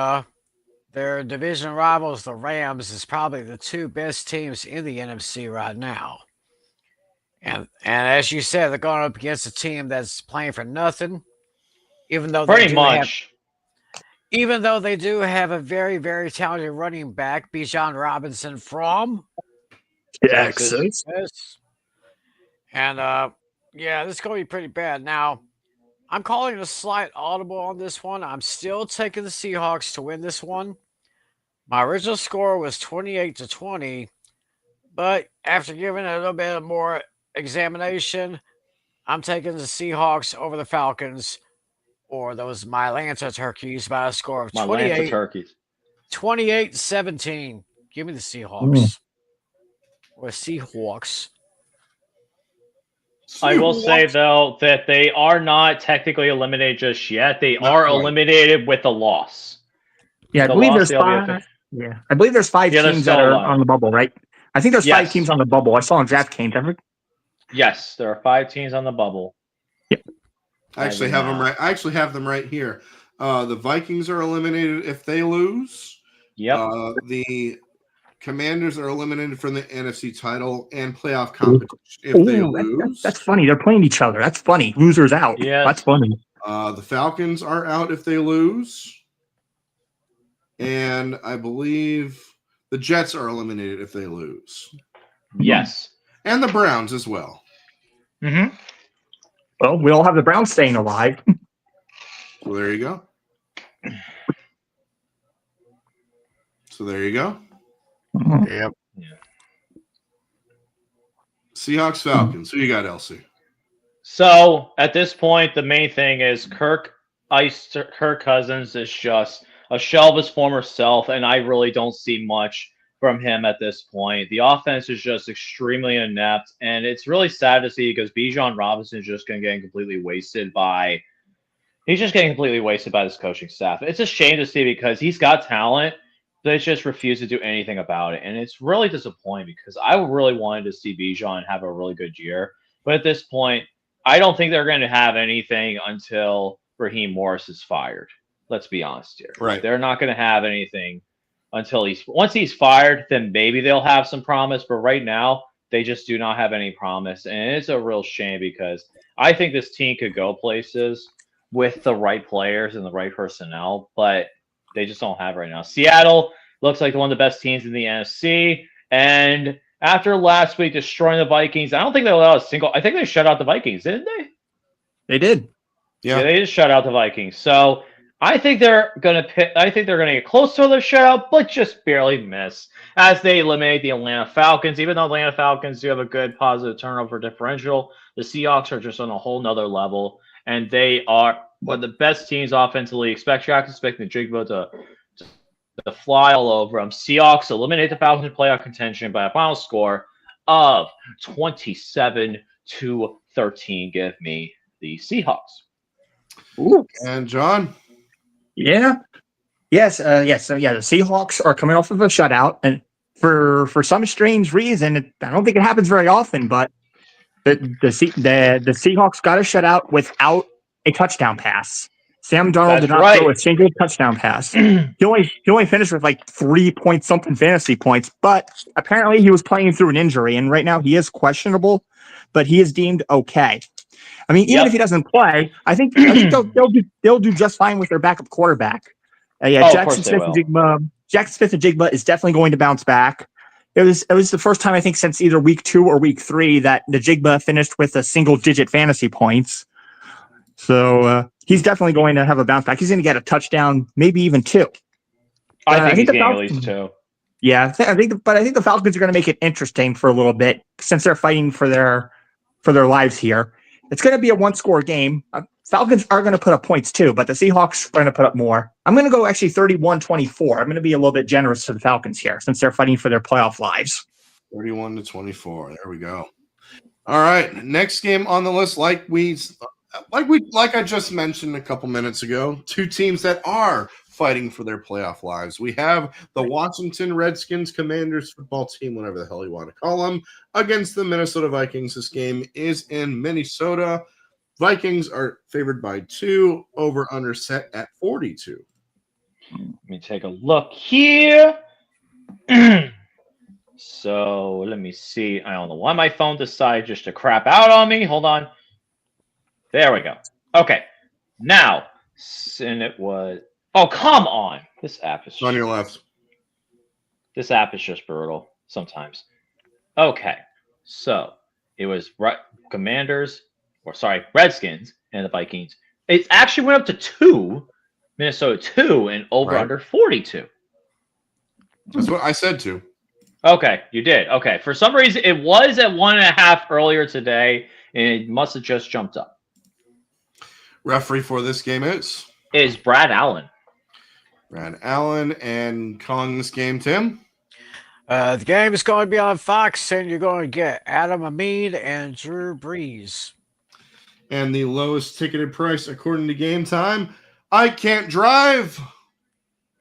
their division rivals, the Rams, is probably the two best teams in the NFC right now. And as you said, they're going up against a team that's playing for nothing, even though Pretty much. Even though they do have a very, very talented running back, Bijan Robinson from Texas. Yes. And yeah, this is going to be pretty bad. Now, I'm calling a slight audible on this one. I'm still taking the Seahawks to win this one. My original score was 28-20, but after giving it a little bit more examination, I'm taking the Seahawks over the Falcons, or those Mylanta Turkeys, by a score of 28-17. Give me the Seahawks. Or Seahawks. I will say, though, that they are not technically eliminated just yet. They are eliminated with a loss. Yeah, I believe there's five. Yeah, I believe there's five teams that are on the bubble, right? I think there's 5 teams on the bubble. I saw on DraftKings. Yes, there are 5 teams on the bubble. Yep. I actually have them right. I actually have them right here. The Vikings are eliminated if they lose. Yep. The Commanders are eliminated from the NFC title and playoff competition if they lose. That's funny. They're playing each other. That's funny. Losers out. Yeah, that's funny. The Falcons are out if they lose. And I believe the Jets are eliminated if they lose. Yes. And the Browns as well. Mm-hmm. Well, we all have the Browns staying alive. So there you go. Yep. Yeah. Seahawks, Falcons. Who you got, Elsie? So at this point, the main thing is Kirk Cousins is just a shell of his former self, and I really don't see much from him at this point. The offense is just extremely inept, and it's really sad to see because Bijan Robinson is just going to get completely wasted by. He's just getting completely wasted by this coaching staff. It's a shame to see because he's got talent. They just refuse to do anything about it. And it's really disappointing because I really wanted to see Bijan have a really good year. But at this point, I don't think they're going to have anything until Raheem Morris is fired. Let's be honest here. Right. They're not going to have anything until once he's fired, then maybe they'll have some promise. But right now, they just do not have any promise. And it's a real shame because I think this team could go places with the right players and the right personnel, but they just don't have right now. Seattle looks like one of the best teams in the NFC. And after last week destroying the Vikings, I don't think they allowed a single. I think they shut out the Vikings, didn't they? They did. Yeah, they just shut out the Vikings. So I think they're gonna get close to the shutout, but just barely miss as they eliminate the Atlanta Falcons. Even though Atlanta Falcons do have a good positive turnover differential, the Seahawks are just on a whole nother level, and they are one of the best teams offensively. Expecting the Jigba to fly all over them. Seahawks eliminate the Falcons in playoff contention by a final score of 27-13. Give me the Seahawks. Ooh. And John? Yeah. Yes. Yes. So yeah, the Seahawks are coming off of a shutout, and for some strange reason, I don't think it happens very often, but the Seahawks got a shutout without a touchdown pass. Sam Darnold did not throw a single touchdown pass. He only finished with like 3-point-something fantasy points, but apparently he was playing through an injury, and right now he is questionable, but he is deemed okay. I mean, even if he doesn't play, I think they'll do just fine with their backup quarterback. Jackson Smith-Njigba is definitely going to bounce back. It was the first time I think since either week 2 or week 3 that Njigba finished with a single-digit fantasy points. So he's definitely going to have a bounce back. He's going to get a touchdown, maybe even 2. I think he's getting at least 2. Yeah, I think the Falcons are going to make it interesting for a little bit since they're fighting for their lives here. It's going to be a 1-score game. Falcons are going to put up points too, but the Seahawks are going to put up more. I'm going to go actually 31-24. I'm going to be a little bit generous to the Falcons here since they're fighting for their playoff lives. 31-24. There we go. All right, next game on the list, like I just mentioned a couple minutes ago, two teams that are fighting for their playoff lives. We have the Washington Redskins Commanders football team, whatever the hell you want to call them, against the Minnesota Vikings. This game is in Minnesota. Vikings are favored by 2, over under set at 42. Let me take a look here. So let me see. I don't know why my phone decided just to crap out on me. Hold on. There we go. Okay. Now, and it was. Oh, come on. This app is On your left. This app is just brutal sometimes. Okay. So it was Redskins and the Vikings. It actually went up to 2, Minnesota 2, and over under 42. That's what I said too. Okay, you did. Okay. For some reason, it was at 1.5 earlier today, and it must have just jumped up. Referee for this game is Brad Allen. Brad Allen, and calling this game, Tim. The game is going to be on Fox, and you're going to get Adam Amin and Drew Brees. And the lowest ticketed price according to Game Time, I Can't Drive.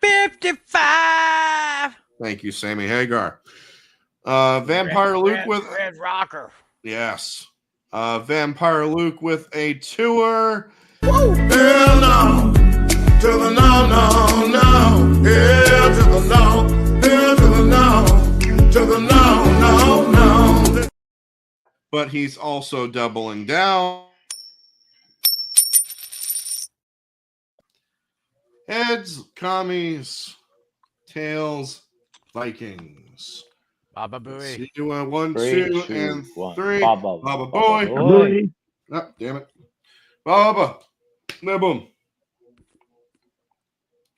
55. Thank you, Sammy Hagar. Vampire Luke with Red Rocker. yes. Vampire Luke with a tour. Hell no. To the no, no, no. Hell to the no. Hell to the no. To the no, no, no. But he's also doubling down. Heads, commies, tails, Vikings. Baba Booey. See you on 1, 3, 2, 2, and 1. 3. Baba, Baba Baba boy. boy. Oh, damn it. Baba. There, boom.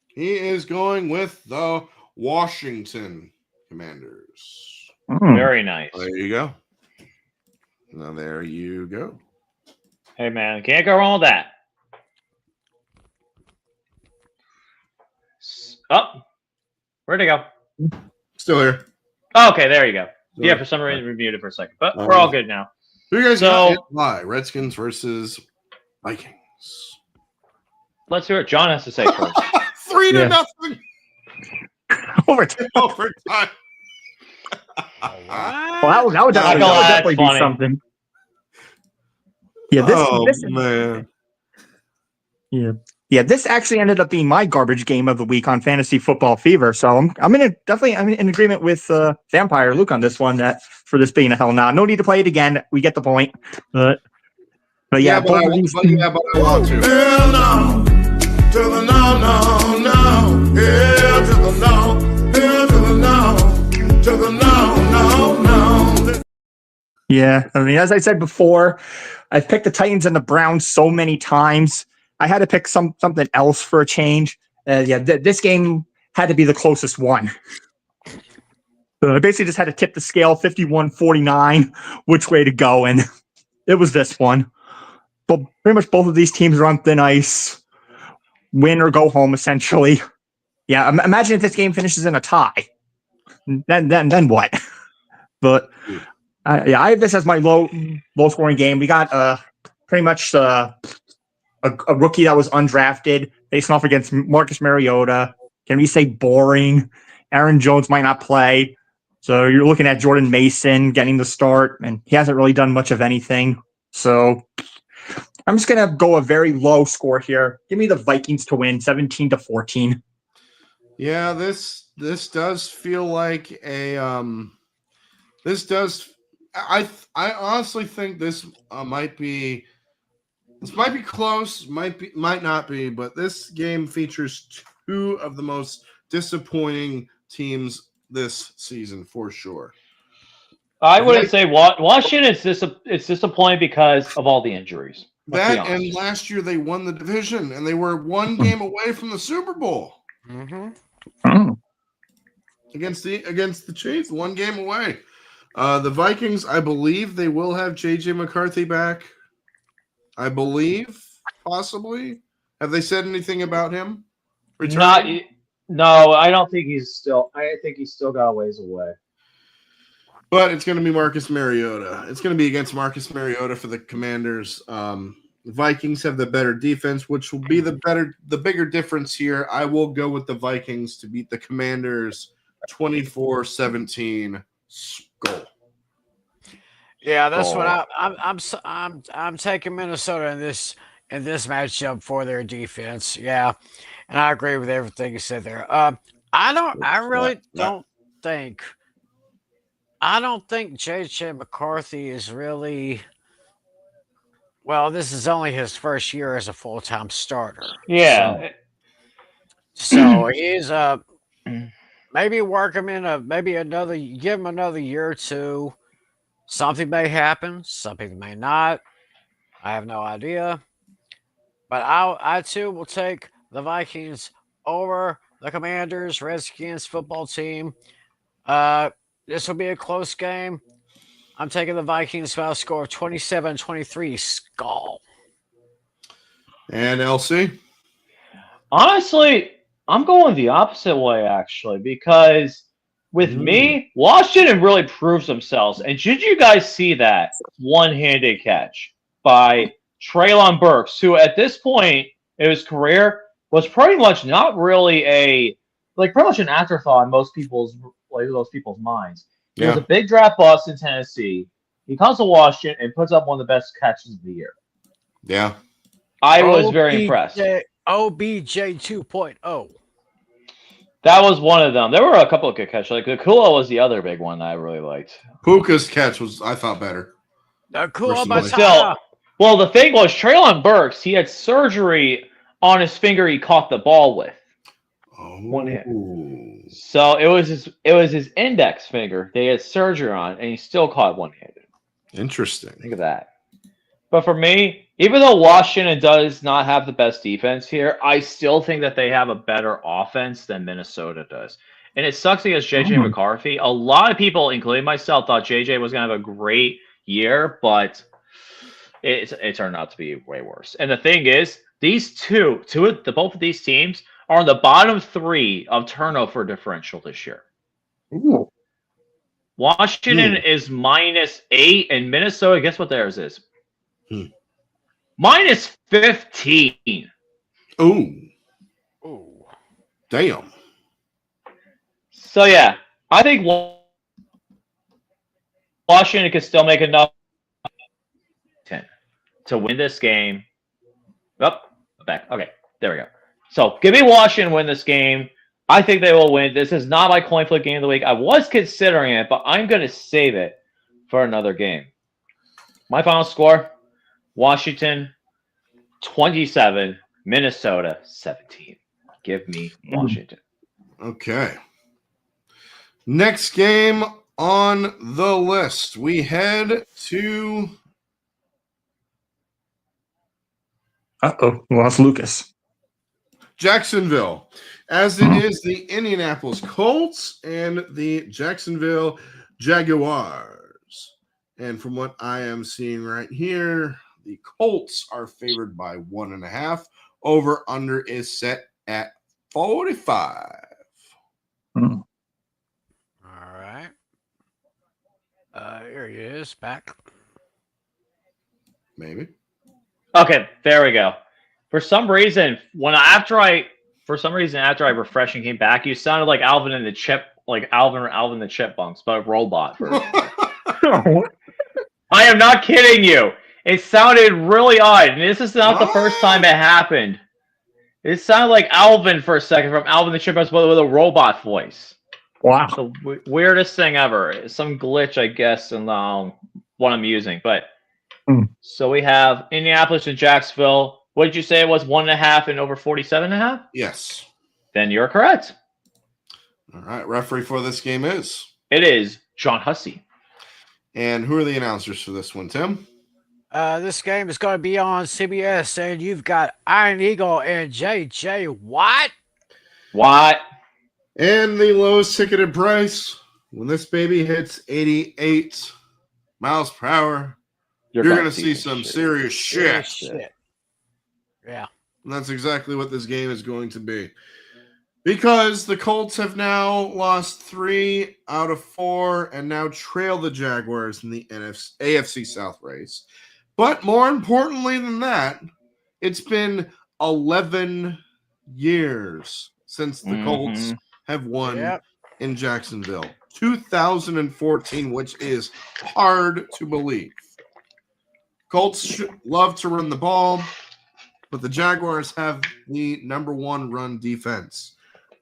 He is going with the Washington Commanders. Very nice. There you go. Now there you go. Hey, man. Can't go wrong with that. Oh. Where'd it go? Still here. Oh, okay, there you go. Still Yeah, here. for some reason we muted for a second, but All we're all right. good now. Who you guys So- got? Why? Redskins versus Vikings. Let's hear what John has to say first. 3-0. Overtime. Overtime. Well, that would Michael, definitely that's be funny. something. Yeah, this actually ended up being my garbage game of the week on Fantasy Football Fever. So I'm in agreement with Vampire Luke on this one. That for this being a hell no need to play it again. We get the point. But yeah, but I want to. Hell no. To the no, no, no. Hell to the no. Hell to the no. To the no, no, no. Yeah, I mean, as I said before, I've picked the Titans and the Browns so many times. I had to pick something else for a change. This game had to be the closest one. So I basically just had to tip the scale 51-49, which way to go, and it was this one. But pretty much both of these teams are on thin ice. Win or go home, essentially. Yeah, imagine if this game finishes in a tie. Then what? But I have this as my low scoring game. We got pretty much a rookie that was undrafted facing off against Marcus Mariota. Can we say boring? Aaron Jones might not play. So you're looking at Jordan Mason getting the start, and he hasn't really done much of anything. So I'm just going to go a very low score here. Give me the Vikings to win 17-14. Yeah, this does feel like a I honestly think this might be close, might not be, but this game features two of the most disappointing teams this season for sure. I wouldn't say Washington it's disappointing because of all the injuries. That and last year they won the division and they were one game away from the Super Bowl. Mm-hmm. Oh. Against the Chiefs, one game away. The Vikings, I believe they will have JJ McCarthy back. I believe, possibly. Have they said anything about him returning? No, I don't think he's still. I think he's still got a ways away. But it's going to be Marcus Mariota. It's going to be against Marcus Mariota for the Commanders. The Vikings have the better defense, which will be the bigger difference here. I will go with the Vikings to beat the Commanders 24-17. Goal. Yeah, that's what I'm taking Minnesota in this matchup for their defense. Yeah, and I agree with everything you said there. I really don't think J.J. McCarthy is really. Well, this is only his first year as a full-time starter. Yeah. So he's maybe work him in give him another year or two. Something may happen, something may not. I have no idea. But I too will take the Vikings over the Commanders, Redskins football team. This will be a close game. I'm taking the Vikings by a score of 27-23. Skull. And LC? Honestly, I'm going the opposite way, actually, because with me, Washington really proves themselves. And did you guys see that one-handed catch by Treylon Burks, who at this point in his career was pretty much not really pretty much an afterthought in most people's minds. He was a big draft bust in Tennessee. He comes to Washington and puts up one of the best catches of the year. Yeah. I was very impressed. OBJ 2.0. That was one of them. There were a couple of good catches. Like Nakua was the other big one that I really liked. Puka's catch was, I thought, better. Nakua, well, the thing was, Treylon Burks, he had surgery on his finger he caught the ball with. One hand. So it was his index finger they had surgery on, and he still caught one-handed. Interesting. Think of that. But for me, even though Washington does not have the best defense here, I still think that they have a better offense than Minnesota does. And it sucks against JJ McCarthy. A lot of people, including myself, thought JJ was going to have a great year, but it turned out to be way worse. And the thing is, both of these teams are on the bottom 3 of turnover differential this year. Ooh. Washington is -8, and Minnesota, guess what theirs is? -15. Ooh. Damn. So, yeah, I think Washington can still make enough to win this game. Back. Okay, there we go. So, give me Washington win this game. I think they will win. This is not my coin flip game of the week. I was considering it, but I'm going to save it for another game. My final score, Washington 27, Minnesota 17. Give me Washington. Okay. Next game on the list, we head to... Lost Lucas. Jacksonville, as it is the Indianapolis Colts and the Jacksonville Jaguars. And from what I am seeing right here, the Colts are favored by 1.5. Over under is set at 45. All right. Here he is, back. Maybe. Okay, there we go. For some reason, after I refreshed and came back, you sounded like Alvin and the Chipmunks, but a robot version. I am not kidding you. It sounded really odd, and this is not the first time it happened. It sounded like Alvin for a second from Alvin the Chipmunks, but with a robot voice. Wow. The weirdest thing ever. Some glitch, I guess, in what I'm using. But so we have Indianapolis and Jacksonville. What did you say it was? 1.5 and over 47.5? Yes. Then you're correct. All right. Referee for this game is? It is John Hussey. And who are the announcers for this one, Tim? This game is going to be on CBS, and you've got Iron Eagle and J.J. Watt. What? And the lowest ticketed price, when this baby hits 88 miles per hour, you're going to see some serious shit. Yeah. And that's exactly what this game is going to be. Because the Colts have now lost 3 out of 4 and now trail the Jaguars in the AFC South race. But more importantly than that, it's been 11 years since the Colts have won in Jacksonville. 2014, which is hard to believe. Colts love to run the ball, but the Jaguars have the number 1 run defense.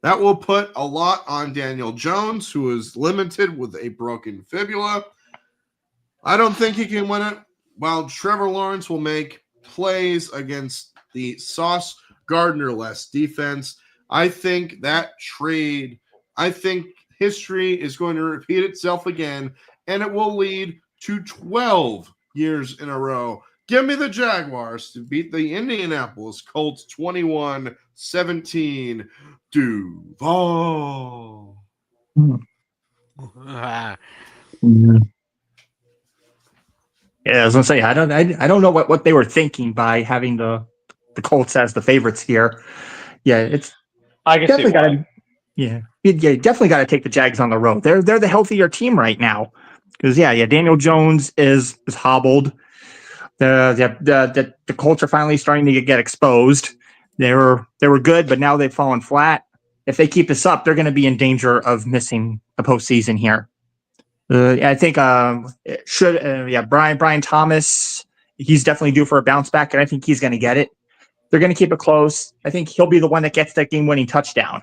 That will put a lot on Daniel Jones, who is limited with a broken fibula. I don't think he can win it, while Trevor Lawrence will make plays against the Sauce Gardner-less defense. I think history is going to repeat itself again, and it will lead to 12 years in a row. Give me the Jaguars to beat the Indianapolis Colts 21-17. Duval. Yeah, I was gonna say I don't know what they were thinking by having the Colts as the favorites here. Yeah, it's I can see why. You definitely got to take the Jags on the road. They're the healthier team right now because Daniel Jones is hobbled. The Colts are finally starting to get exposed. They were good, but now they've fallen flat. If they keep this up, they're going to be in danger of missing a postseason here. I think Brian Thomas, he's definitely due for a bounce back, and I think he's going to get it. They're going to keep it close. I think he'll be the one that gets that game-winning touchdown.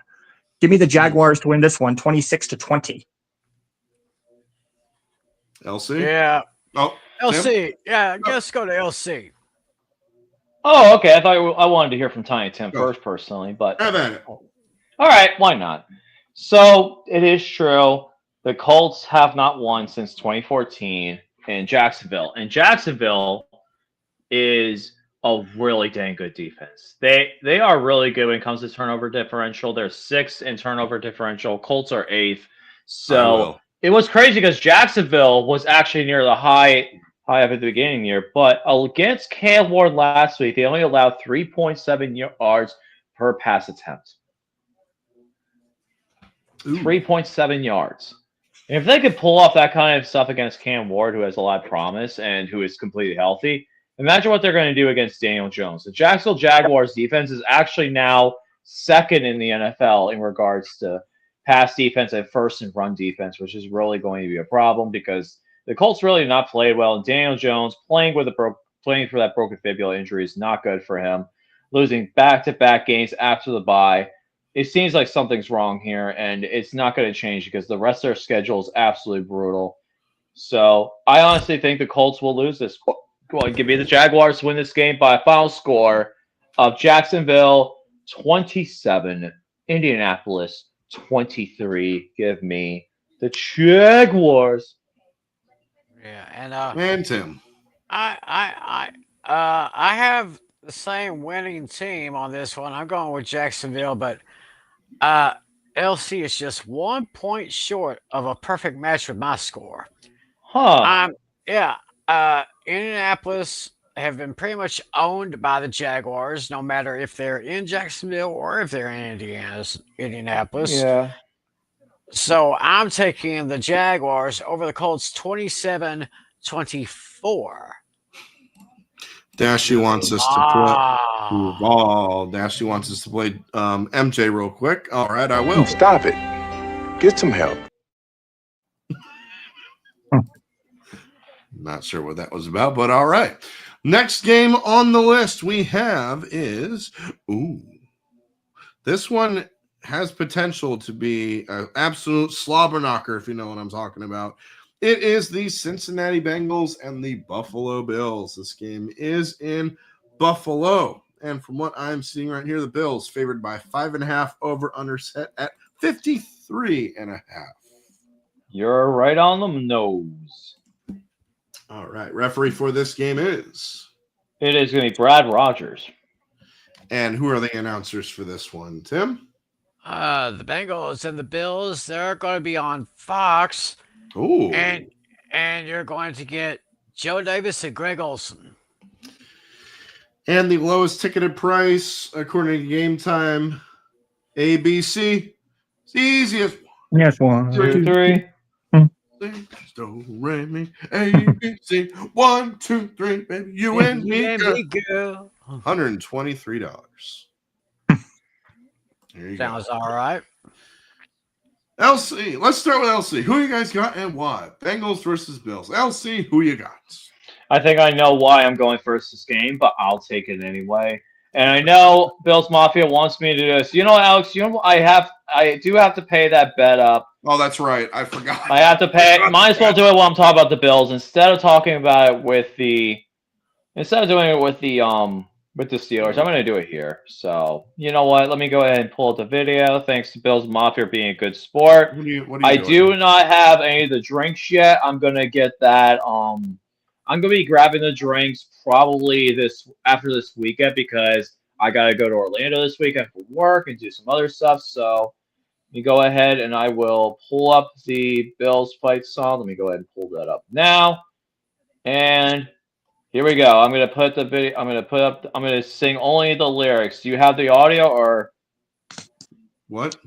Give me the Jaguars to win this one, 26-20. LC? Yeah. Oh, LC. Tim? Yeah, let's go to LC. Oh, okay. I wanted to hear from Tiny Tim first, personally, but Have at it. all right, why not? So it is true. The Colts have not won since 2014 in Jacksonville, and Jacksonville is a really dang good defense. They are really good when it comes to turnover differential. They're 6th in turnover differential. Colts are 8th. So it was crazy because Jacksonville was actually near the high up at the beginning of the year, but against Cam Ward last week, they only allowed 3.7 yards per pass attempt. 3.7 yards. And if they could pull off that kind of stuff against Cam Ward, who has a lot of promise and who is completely healthy, imagine what they're going to do against Daniel Jones. The Jacksonville Jaguars defense is actually now 2nd in the NFL in regards to pass defense and 1st in run defense, which is really going to be a problem because the Colts really not played well. And Daniel Jones playing for that broken fibula injury is not good for him. Losing back-to-back games after the bye. It seems like something's wrong here, and it's not going to change because the rest of their schedule is absolutely brutal. So I honestly think the Colts will lose this. Go on, give me the Jaguars to win this game by a final score of Jacksonville 27, Indianapolis 23. Give me the Jaguars. Yeah, and And Tim. I have the same winning team on this one. I'm going with Jacksonville, but LC is just 1 point short of a perfect match with my score. Indianapolis have been pretty much owned by the Jaguars, no matter if they're in Jacksonville or if they're in Indianapolis. Yeah. So I'm taking the Jaguars over the Colts 27-24. Dashy wants us to play ball. Dashy wants us to play MJ real quick. All right, I will. Stop it. Get some help. Not sure what that was about, but all right. Next game on the list we have is this one has potential to be an absolute slobber knocker, if you know what I'm talking about. It is the Cincinnati Bengals and the Buffalo Bills. This game is in Buffalo. And from what I'm seeing right here, the Bills favored by 5.5, over under set at 53.5. You're right on the nose. All right. Referee for this game is? It is going to be Brad Rogers. And who are the announcers for this one, Tim? The Bengals and the Bills, they're going to be on Fox. Ooh. And you're going to get Joe Davis and Greg Olsen. And the lowest ticketed price, according to Game Time, ABC. It's the easiest Yes, 1, 2, 3. one. Do, re, mi, ABC. 1, 2, 3, baby. You and me, girl. girl. $123. There you Sounds all right. go. LC. Let's start with LC. Who you guys got and why? Bengals versus Bills. LC, who you got? I think I know why I'm going first this game, but I'll take it anyway. And I know Bills Mafia wants me to do this. You know, Alex, you know I do have to pay that bet up. Oh, that's right. I forgot. I have to pay. Might as well do it while I'm talking about the Bills instead of talking about it with the. Instead of doing it with the Steelers, I'm going to do it here. So you know what? Let me go ahead and pull up the video. Thanks to Bills Mafia being a good sport. What are you I doing? do not have any of the drinks yet. I'm going to get that. I'm going to be grabbing the drinks probably after this weekend because I got to go to Orlando this weekend for work and do some other stuff. So let me go ahead and I will pull up the Bills fight song. Let me go ahead and pull that up now. And here we go. I'm going to put the video. I'm going to sing only the lyrics. Do you have the audio or? What?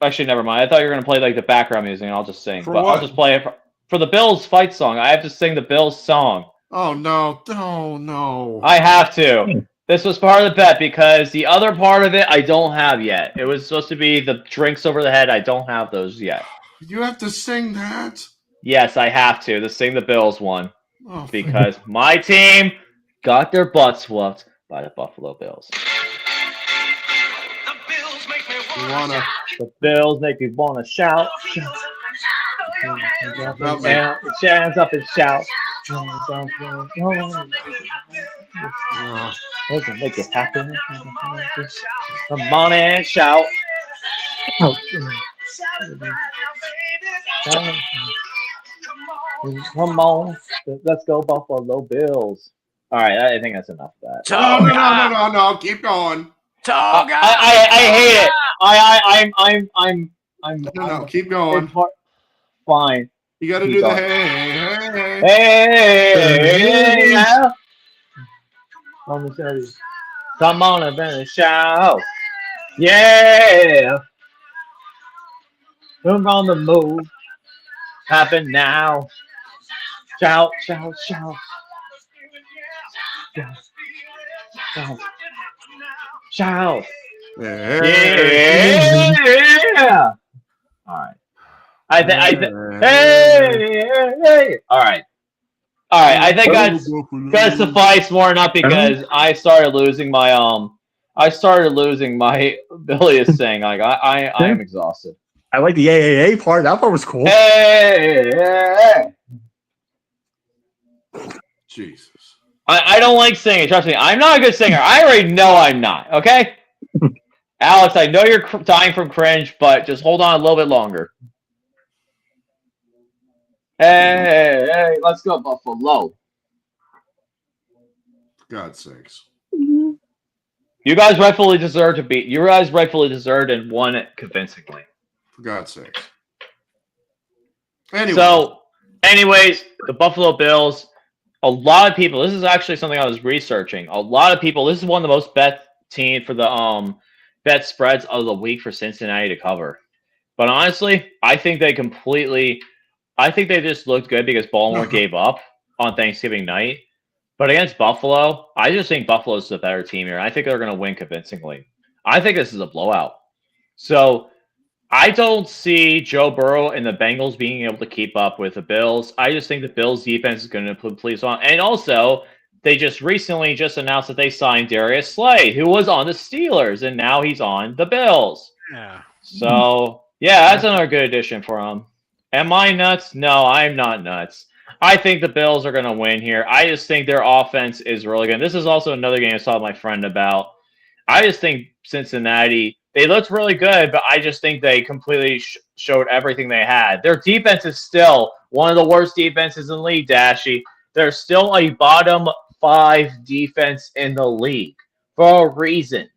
Actually, never mind. I thought you were going to play like the background music and I'll just sing. For but what? I'll just play it for the Bills fight song. I have to sing the Bills song. Oh, no. Oh, no. I have to. This was part of the bet because the other part of it I don't have yet. It was supposed to be the drinks over the head. I don't have those yet. You have to sing that? Yes, I have to sing the Bills one Oh, because my team got their butts whooped by the Buffalo Bills. you wanna? The Bills make me want to shout. Not me. Hands up and shout. Make it happen. Come on and shout. Come on. Let's go Buffalo Bills. All right, I think that's enough of that. No. Keep going. Toga! I hate it. No, keep going. Fine. You got to Keep do the going. hey. Hey! Come on and shout. Yeah! Come on the move. Happen now. Shout, shout, shout. Shout. Shout. Shout. Hey. Yeah! Alright. Hey! Alright. Alright, I think that's suffice more enough because I started losing my ability to sing. Like I am exhausted. I like the AAA part. That part was cool. Hey! Jesus. I don't like singing. Trust me, I'm not a good singer. I already know I'm not. Okay, Alex, I know you're dying from cringe, but just hold on a little bit longer. Hey, let's go Buffalo. For God's sakes. You guys rightfully deserve to beat. You guys rightfully deserved and won it convincingly. For God's sakes. Anyway. So, anyways, the Buffalo Bills. A lot of people. This is actually something I was researching. A lot of people. This is one of the most bet team for the bet spreads of the week for Cincinnati to cover. But honestly, I think they just looked good because Baltimore gave up on Thanksgiving night. But against Buffalo, I just think Buffalo's the better team here. I think they're going to win convincingly. I think this is a blowout. So I don't see Joe Burrow and the Bengals being able to keep up with the Bills. I just think the Bills defense is going to put police on. And also, they just recently announced that they signed Darius Slay, who was on the Steelers, and now he's on the Bills. Yeah. So, yeah, that's another good addition for him. Am I nuts? No, I'm not nuts. I think the Bills are going to win here. I just think their offense is really good. This is also another game I saw my friend about. I just think Cincinnati, they looked really good, but I just think they completely showed everything they had. Their defense is still one of the worst defenses in the league, Dashy. They're still a bottom 5 defense in the league for a reason.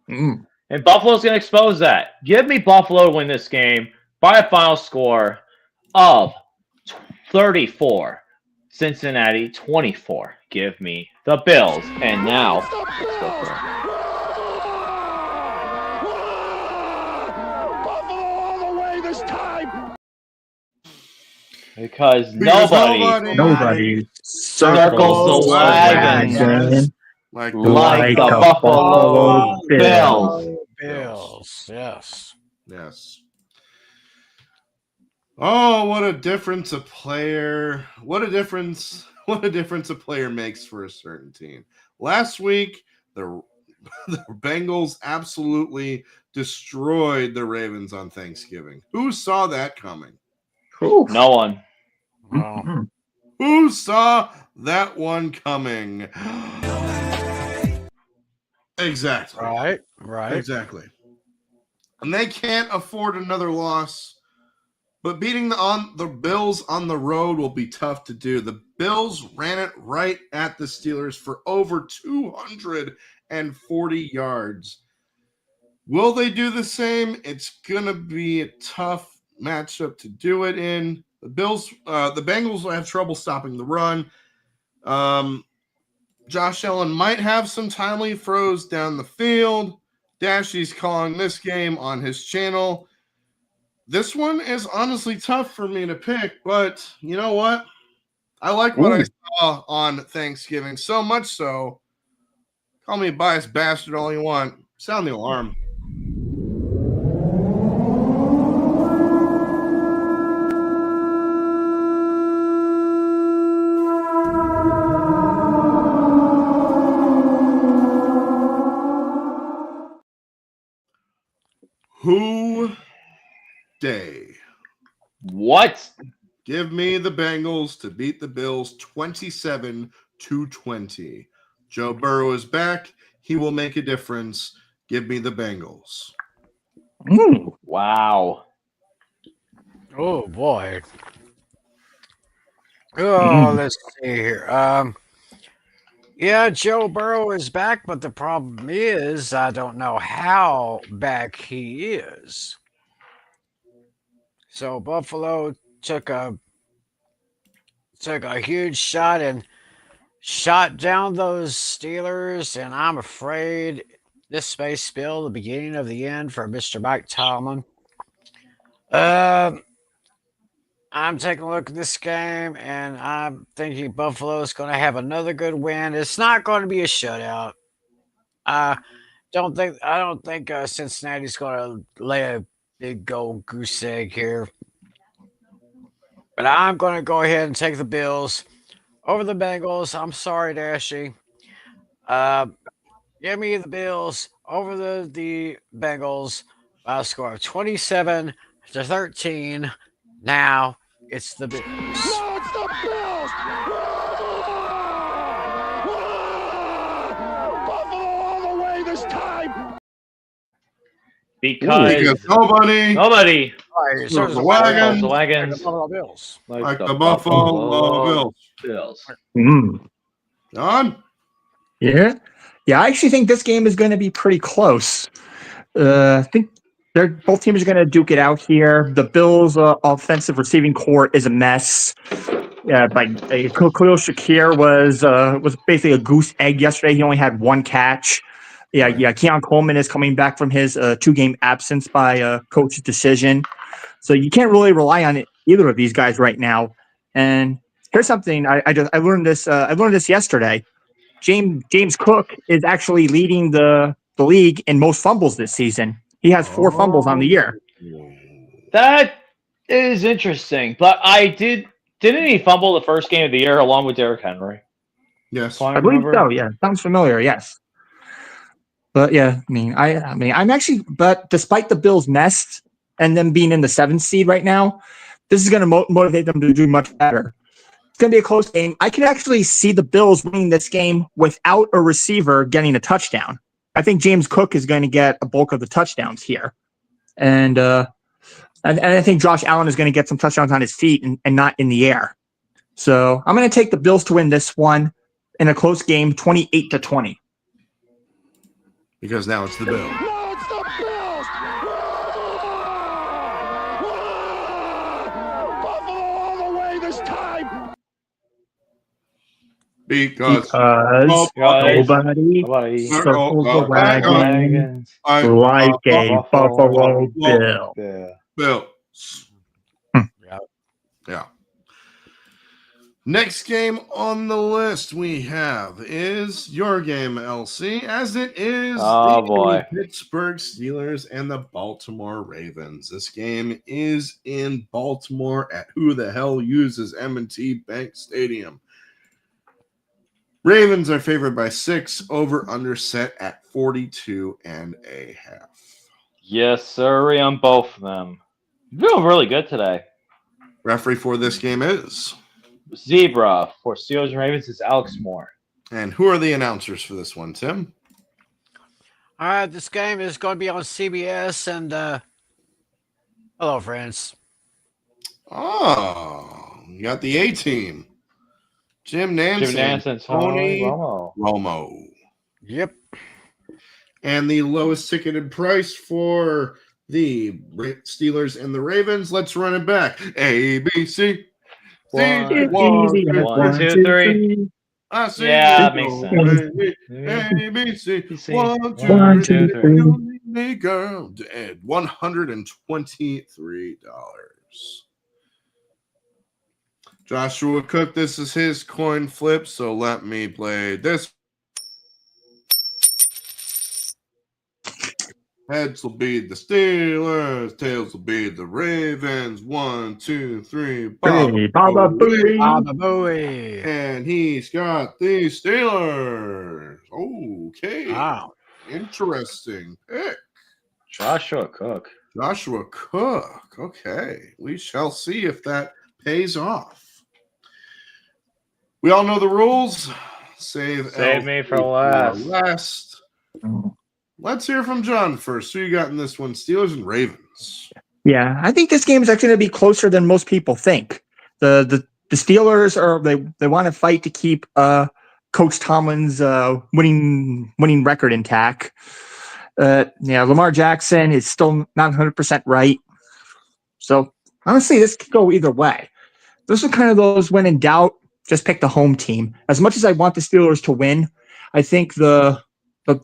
And Buffalo's going to expose that. Give me Buffalo to win this game by a final score of 34. Cincinnati 24. Give me the Bills. And now, let's go for it. Because Because Nobody circles the wagon like like the Buffalo Bills. Yes. Yes. Oh, what a difference a player! What a difference a player makes for a certain team. Last week, the Bengals absolutely destroyed the Ravens on Thanksgiving. Who saw that coming? No one. Well, Who saw that one coming? Exactly. right. Exactly. And they can't afford another loss. But beating the Bills on the road will be tough to do. The Bills ran it right at the Steelers for over 240 yards. Will they do the same? It's going to be a tough matchup to do it in. The Bengals will have trouble stopping the run. Josh Allen might have some timely throws down the field. Dashy's calling this game on his channel. This one is honestly tough for me to pick, but you know what? I like what I saw on Thanksgiving so much so. Call me a biased bastard all you want. Sound the alarm. Who day? What? Give me the Bengals to beat the Bills 27-20. Joe Burrow is back. He will make a difference. Give me the Bengals. Wow. Oh boy. Oh, let's see here. Yeah, Joe Burrow is back, but the problem is I don't know how back he is. So Buffalo took a huge shot and shot down those Steelers, and I'm afraid this may spell the beginning of the end for Mr. Mike Tomlin. I'm taking a look at this game, and I'm thinking Buffalo is going to have another good win. It's not going to be a shutout. I don't think Cincinnati's going to lay a big gold goose egg here. But I'm going to go ahead and take the Bills over the Bengals. I'm sorry, Dashy. Give me the Bills over the Bengals by a score of 27-13. Now it's the Bills. No, it's the Bills! Buffalo all the way this time! Because nobody circles the wagons like The Buffalo Bills. like the Buffalo Bills. John? Yeah. I actually think this game is going to be pretty close. I think both teams are going to duke it out here. The Bills' offensive receiving core is a mess. Yeah, Khalil Shakir was basically a goose egg yesterday. He only had one catch. Yeah. Keon Coleman is coming back from his 2-game absence by coach's decision. So you can't really rely on either of these guys right now. And here's something I learned this. I learned this yesterday. James Cook is actually leading the league in most fumbles this season. He has 4 fumbles on the year. That is interesting. But didn't he fumble the first game of the year along with Derrick Henry? Yes. I believe so. Yeah, sounds familiar. Yes. But yeah, I'm actually. But despite the Bills' mess and them being in the 7th seed right now, this is going to motivate them to do much better. It's going to be a close game. I can actually see the Bills winning this game without a receiver getting a touchdown. I think James Cook is going to get a bulk of the touchdowns here, and I think Josh Allen is going to get some touchdowns on his feet and not in the air. So I'm going to take the Bills to win this one in a close game, 28-20. Because now it's the Bills. No, it's the Bills! Buffalo all the way this time! Because nobody circles the wagon like a Buffalo Bill. Bills. Yeah. Next game on the list we have is your game, LC, as it is Oh, the boy. Pittsburgh Steelers and the Baltimore Ravens. This game is in Baltimore at who the hell uses M&T Bank Stadium. Ravens are favored by 6, over under set at 42.5. Yes, sir, on both of them. You're doing really good today. Referee for this game is. Zebra for Steelers and Ravens is Alex Moore. And who are the announcers for this one, Tim? All right, this game is going to be on CBS. And hello, friends. Oh, you got the A team. Jim Nantz, Tony Romo. Yep. And the lowest ticketed price for the Steelers and the Ravens. Let's run it back. A, B, C. One, two, three. I see. Yeah, that makes sense. A, B, C. C. 1, 2, One, 3. two, three. You need me, girl. And $123. Joshua Cook, this is his coin flip, so let me play this. Heads will be the Steelers, tails will be the Ravens. 1, 2, 3. Hey, Baba Booey. Baba Booey. And he's got the Steelers. Okay. Wow. Interesting pick. Joshua Cook. Joshua Cook. Okay. We shall see if that pays off. We all know the rules. Save me for last. last. Let's hear from John first. Who you got in this one? Steelers and Ravens. Yeah, I think this game is actually going to be closer than most people think. The Steelers they want to fight to keep Coach Tomlin's winning record intact. Lamar Jackson is still not 100% right. So honestly, this could go either way. This is kind of those when in doubt, just pick the home team. As much as I want the Steelers to win, I think the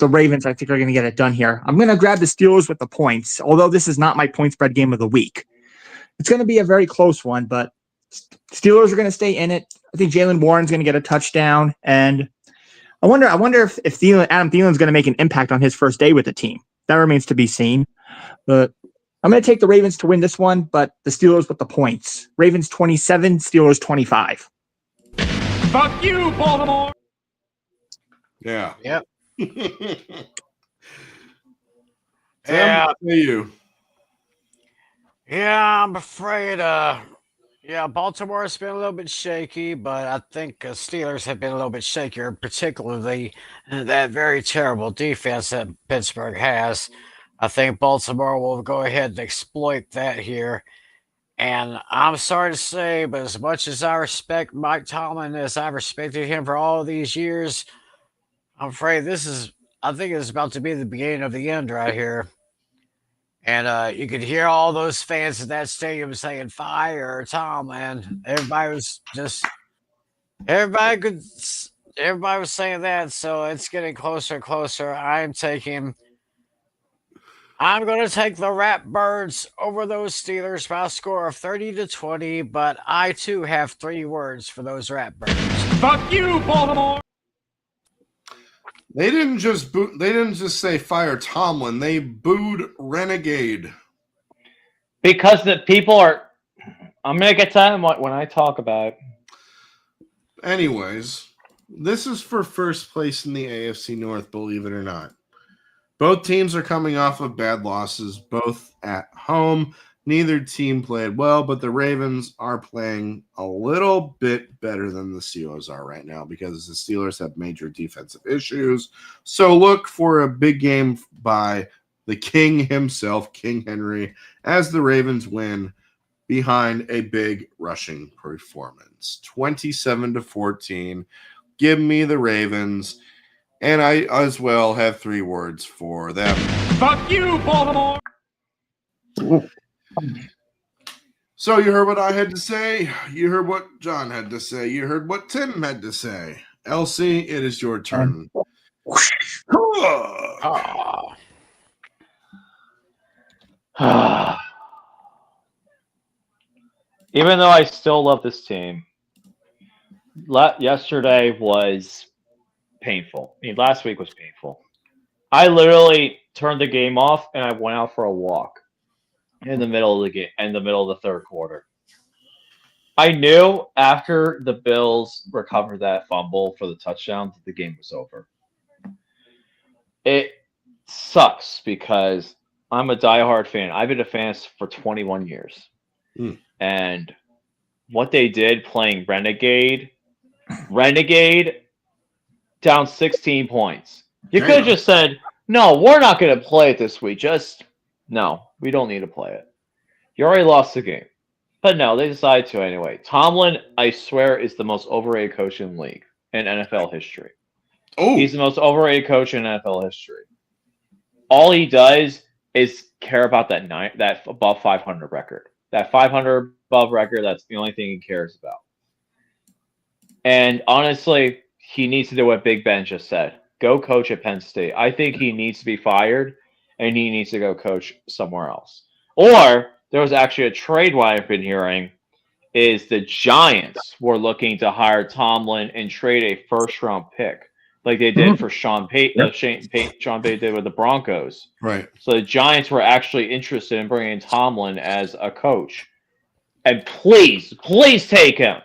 Ravens, I think, are going to get it done here. I'm going to grab the Steelers with the points, although this is not my point spread game of the week. It's going to be a very close one, but Steelers are going to stay in it. I think Jaylen Warren's going to get a touchdown, and I wonder if Adam Thielen's going to make an impact on his first day with the team. That remains to be seen. But I'm going to take the Ravens to win this one, but the Steelers with the points. Ravens 27, Steelers 25. Fuck you, Baltimore! Yeah. Yep. Tim, you. Yeah, I'm afraid, Baltimore's been a little bit shaky, but I think Steelers have been a little bit shakier, particularly that very terrible defense that Pittsburgh has. I think Baltimore will go ahead and exploit that here. And I'm sorry to say, but as much as I respect Mike Tomlin, as I've respected him for all these years, I'm afraid I think it's about to be the beginning of the end right here. And you could hear all those fans in that stadium saying, "Fire Tomlin." Everybody was saying that. So it's getting closer and closer. I'm going to take the Ratbirds over those Steelers by a score of 30-20, but I too have 3 words for those Ratbirds. Fuck you, Baltimore! They didn't just say fire Tomlin. They booed Renegade. Because the people are. I'm going to get to that when I talk about it. Anyways, this is for first place in the AFC North, believe it or not. Both teams are coming off of bad losses, both at home. Neither team played well, but the Ravens are playing a little bit better than the Steelers are right now because the Steelers have major defensive issues. So look for a big game by the King himself, King Henry, as the Ravens win behind a big rushing performance. 27-14. Give me the Ravens. And I as well have 3 words for them. Fuck you, Baltimore! So you heard what I had to say. You heard what John had to say. You heard what Tim had to say. LC, it is your turn. Even though I still love this team, yesterday was painful. I mean, last week was painful. I literally turned the game off and I went out for a walk in the middle of the game, in the middle of the third quarter. I knew after the Bills recovered that fumble for the touchdown that the game was over. It sucks because I'm a diehard fan. I've been a fan for 21 years. And what they did playing Renegade down 16 points. You could have just said, no, we're not going to play it this week. No, we don't need to play it. You already lost the game. But no, they decided to anyway. Tomlin, I swear, is the most overrated coach in the league in NFL history. Oh, He's the most overrated coach in NFL history. All he does is care about that above 500 record. That 500 above record, that's the only thing he cares about. And honestly, he needs to do what Big Ben just said. Go coach at Penn State. I think he needs to be fired, and he needs to go coach somewhere else. Or there was actually a trade what I've been hearing is the Giants were looking to hire Tomlin and trade a first-round pick like they did for Sean Payton. Sean Payton did with the Broncos. right. So the Giants were actually interested in bringing Tomlin as a coach. And please take him.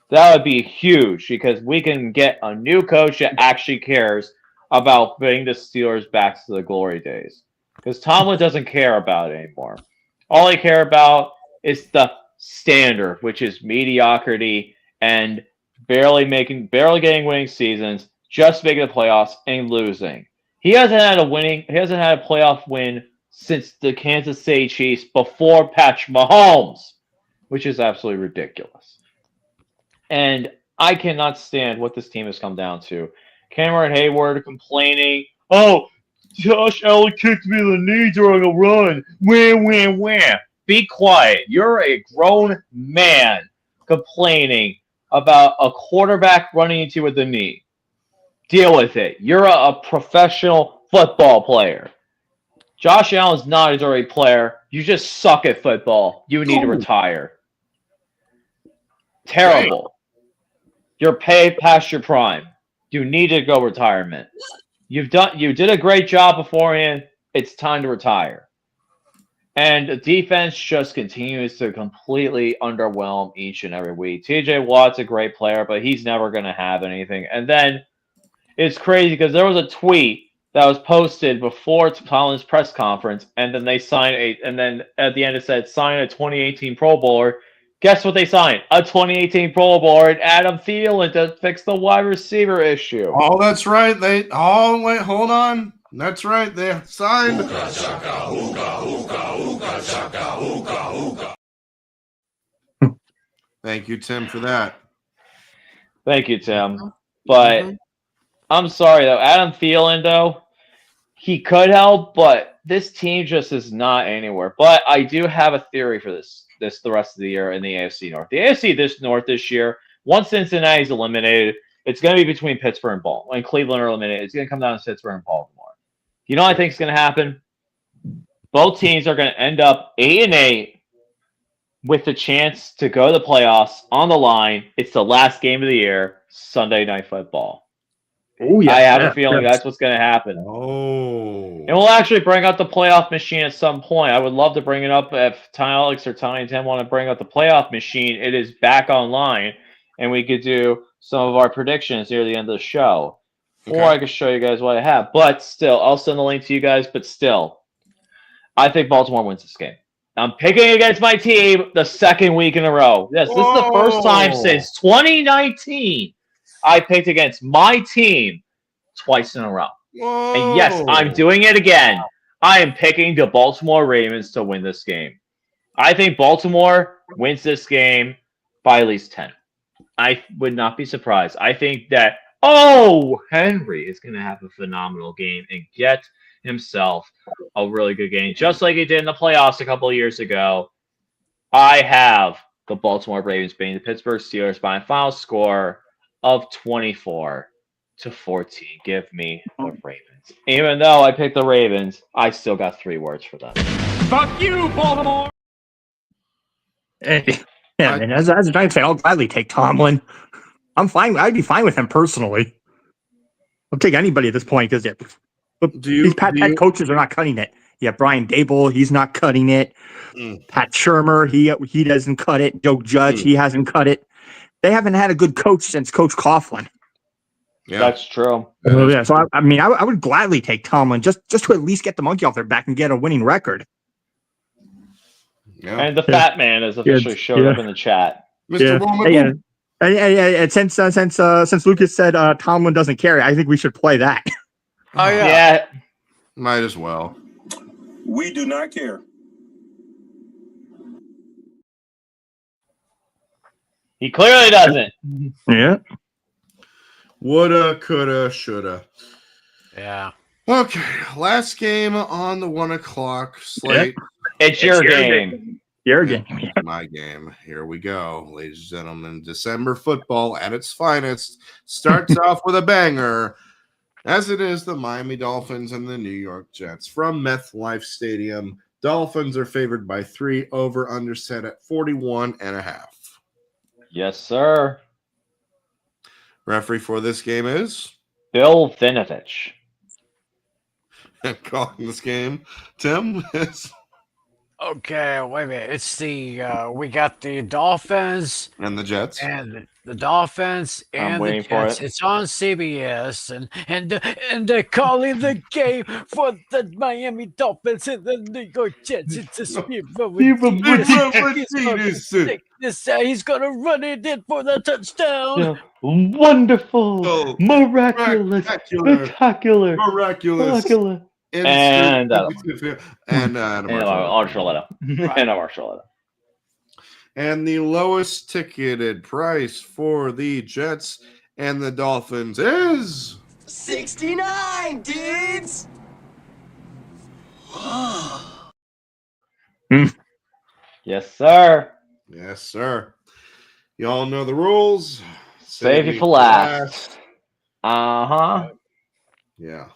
That would be huge because we can get a new coach that actually cares about bringing the Steelers back to the glory days. Because Tomlin doesn't care about it anymore. All he cares about is the standard, which is mediocrity and barely getting winning seasons, just making the playoffs and losing. He hasn't had a playoff win since the Kansas City Chiefs before Patrick Mahomes, which is absolutely ridiculous. And I cannot stand what this team has come down to. Cameron Hayward complaining, oh, Josh Allen kicked me in the knee during a run. Wham. Be quiet. You're a grown man complaining about a quarterback running into you with the knee. Deal with it. You're a professional football player. Josh Allen's not a dirty player. You just suck at football. You need to retire. Terrible. You're paid past your prime. You need to go retirement. You did a great job beforehand. It's time to retire. And the defense just continues to completely underwhelm each and every week. TJ Watt's a great player, but he's never going to have anything. And then it's crazy because there was a tweet that was posted before Tomlin's press conference, and then they signed and then at the end it said, sign a 2018 Pro Bowler. Guess what they signed? A 2018 Pro Bowler and Adam Thielen to fix the wide receiver issue. Oh, that's right. Wait, hold on. That's right. They signed. Thank you, Tim, for that. Thank you, Tim. But I'm sorry, though. Adam Thielen, though, he could help, but this team just is not anywhere. But I do have a theory for this the rest of the year in the AFC North. The AFC North this year, once Cincinnati's eliminated, it's going to be between Pittsburgh and Baltimore. And Cleveland are eliminated. It's going to come down to Pittsburgh and Baltimore. You know what I think is going to happen? Both teams are going to end up 8-8 with the chance to go to the playoffs on the line. It's the last game of the year, Sunday Night Football. Oh, yeah. I have a feeling that's what's going to happen. Oh. And we'll actually bring up the playoff machine at some point. I would love to bring it up if Alex or Tiny and Tim want to bring up the playoff machine. It is back online, and we could do some of our predictions near the end of the show. Okay. Or I could show you guys what I have. But still, I'll send the link to you guys. But still, I think Baltimore wins this game. I'm picking against my team the second week in a row. Yes, this is the first time since 2019 I picked against my team twice in a row. Whoa. And yes, I'm doing it again. I am picking the Baltimore Ravens to win this game. I think Baltimore wins this game by at least 10. I would not be surprised. I think that, Henry is going to have a phenomenal game and get himself a really good game, just like he did in the playoffs a couple of years ago. I have the Baltimore Ravens beating the Pittsburgh Steelers by a final score of 24-14. Give me the Ravens. Even though I picked the Ravens, I still got 3 words for them. Fuck you, Baltimore! Hey, Yeah, and as a Giants fan, I'll gladly take Tomlin. I'm fine. I'd be fine with him personally. I'll take anybody at this point because these Pat coaches are not cutting it. Yeah, Brian Dable, he's not cutting it. Pat Shermer, he doesn't cut it. Joe Judge, he hasn't cut it. They haven't had a good coach since Coach Coughlin. Yeah, That's true. Yeah, so I would gladly take Tomlin just to at least get the monkey off their back and get a winning record. Yeah. And the fat man has officially showed up in the chat. Mr. Roman. And since Lucas said Tomlin doesn't care, I think we should play that. Oh yeah. Yeah. Might as well. We do not care. He clearly doesn't. Yeah. Woulda, coulda, shoulda. Yeah. Okay, last game on the 1 o'clock slate. It's your game. Your game. My game. Here we go, ladies and gentlemen. December football at its finest starts off with a banger, as it is the Miami Dolphins and the New York Jets from MetLife Stadium. Dolphins are favored by 3, over under set at 41.5. Yes, sir. Referee for this game is Bill Vinovich. calling this game. Tim is Okay, wait a minute. It's the we got the Dolphins and the Jets. and the Dolphins I'm and the waiting for Jets. it. It's on CBS and they're calling the game for the Miami Dolphins and the New York Jets. It's a he's gonna run it in for the touchdown. Wonderful. Miraculous. Spectacular. Miraculous. And and Archuleta. And Archuleta. And the lowest ticketed price for the Jets and the Dolphins is 69, dudes. Yes, sir. yes, sir. You all know the rules. Save it for last. Uh-huh. Yeah.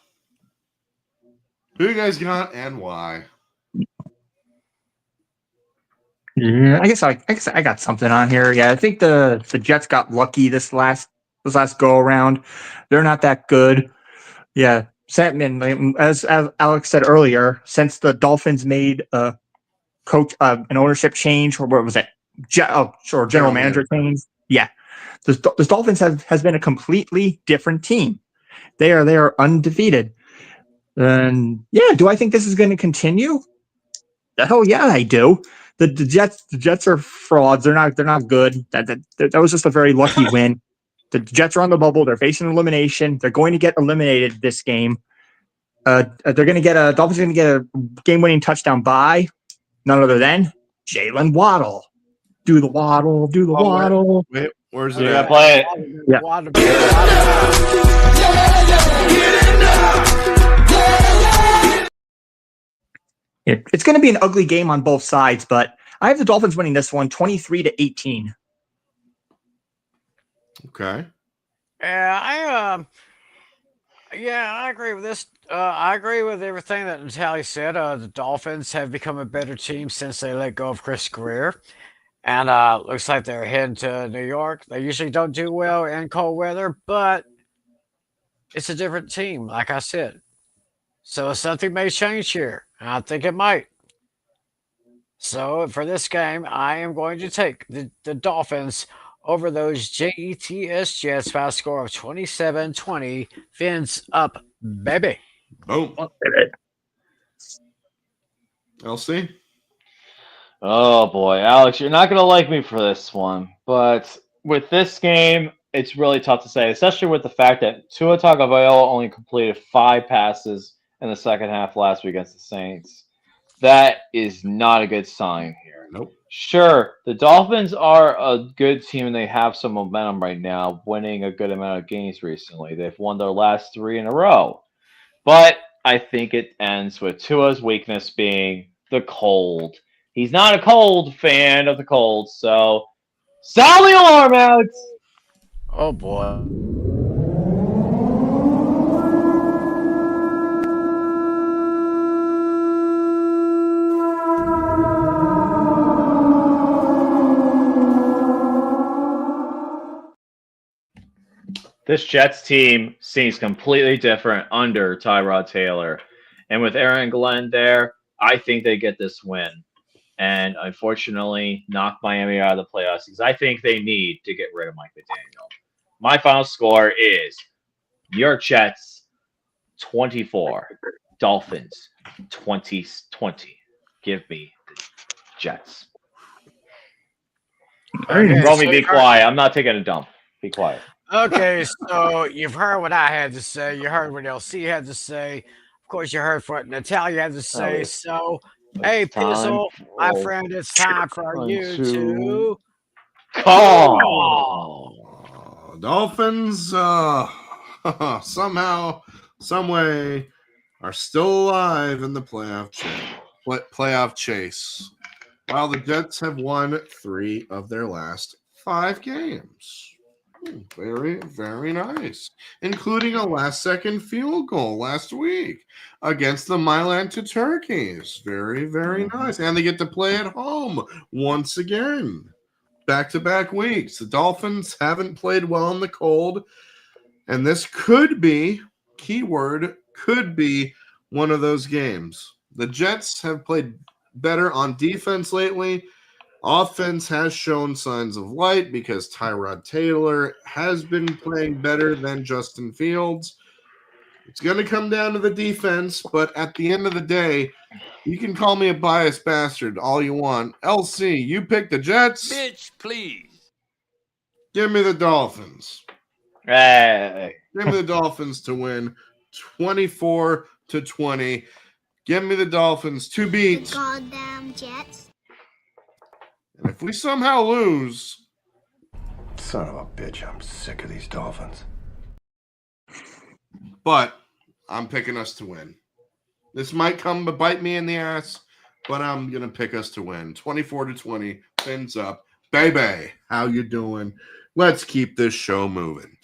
Who you guys got and why? Yeah, I guess I got something on here. Yeah, I think the Jets got lucky this last go around. They're not that good. Yeah, as Alex said earlier, since the Dolphins made an ownership change, or what was it? General manager change. Yeah, the Dolphins has been a completely different team. They are undefeated. And yeah, do I think this is going to continue? Hell yeah, I do. The Jets are frauds. They're not good. That was just a very lucky win. The Jets are on the bubble. They're facing elimination. They're going to get eliminated this game. Dolphins are going to get a game-winning touchdown by none other than Jalen Waddle. Do the waddle. Do the waddle. Wait, where's it You're at? gonna play it. Yeah. It's going to be an ugly game on both sides, but I have the Dolphins winning this one 23-18. Okay. Yeah, I agree with this. I agree with everything that Natalie said. The Dolphins have become a better team since they let go of Chris Greer. And looks like they're heading to New York. They usually don't do well in cold weather, but it's a different team, like I said. So something may change here. I think it might. So for this game, I am going to take the Dolphins over those Jets Jets by a score of 27-20. Fins up, baby. Boom. LC? Oh boy, Alex, you're not gonna like me for this one, but with this game, it's really tough to say, especially with the fact that Tua Tagovailoa only completed 5 passes in the second half last week against the Saints. That is not a good sign here. Nope. Sure, the Dolphins are a good team and they have some momentum right now, winning a good amount of games recently. They've won their last 3 in a row. But I think it ends with Tua's weakness being the cold. He's not a cold fan of the cold, so sound the alarm, Alex! Oh, boy. This Jets team seems completely different under Tyrod Taylor. And with Aaron Glenn there, I think they get this win. And unfortunately, knock Miami out of the playoffs because I think they need to get rid of Mike McDaniel. My final score is New York Jets 24, Dolphins 2020. Give me the Jets. Okay, Romy, so be you've heard- quiet. I'm not taking a dump. Be quiet. Okay, so you've heard what I had to say. You heard what LC had to say. Of course, you heard what Natalia had to say. So, hey, Pizzle, my friend, it's time for you to call. Dolphins somehow, some way, are still alive in the playoff chase. While the Jets have won 3 of their last 5 games. Very, very nice. Including a last-second field goal last week against the Milan Turkeys. Very, very nice. And they get to play at home once again. Back-to-back weeks. The Dolphins haven't played well in the cold. And this could be, keyword, could be one of those games. The Jets have played better on defense lately. Offense has shown signs of light because Tyrod Taylor has been playing better than Justin Fields. It's going to come down to the defense, but at the end of the day, you can call me a biased bastard all you want. LC, you pick the Jets. Bitch, please. Give me the Dolphins. Hey. Give me the Dolphins to win 24-20. Give me the Dolphins to beat. Goddamn Jets. And if we somehow lose, son of a bitch, I'm sick of these Dolphins. But I'm picking us to win. This might come to bite me in the ass, but I'm going to pick us to win. 24-20, fins up. Baby, how you doing? Let's keep this show moving.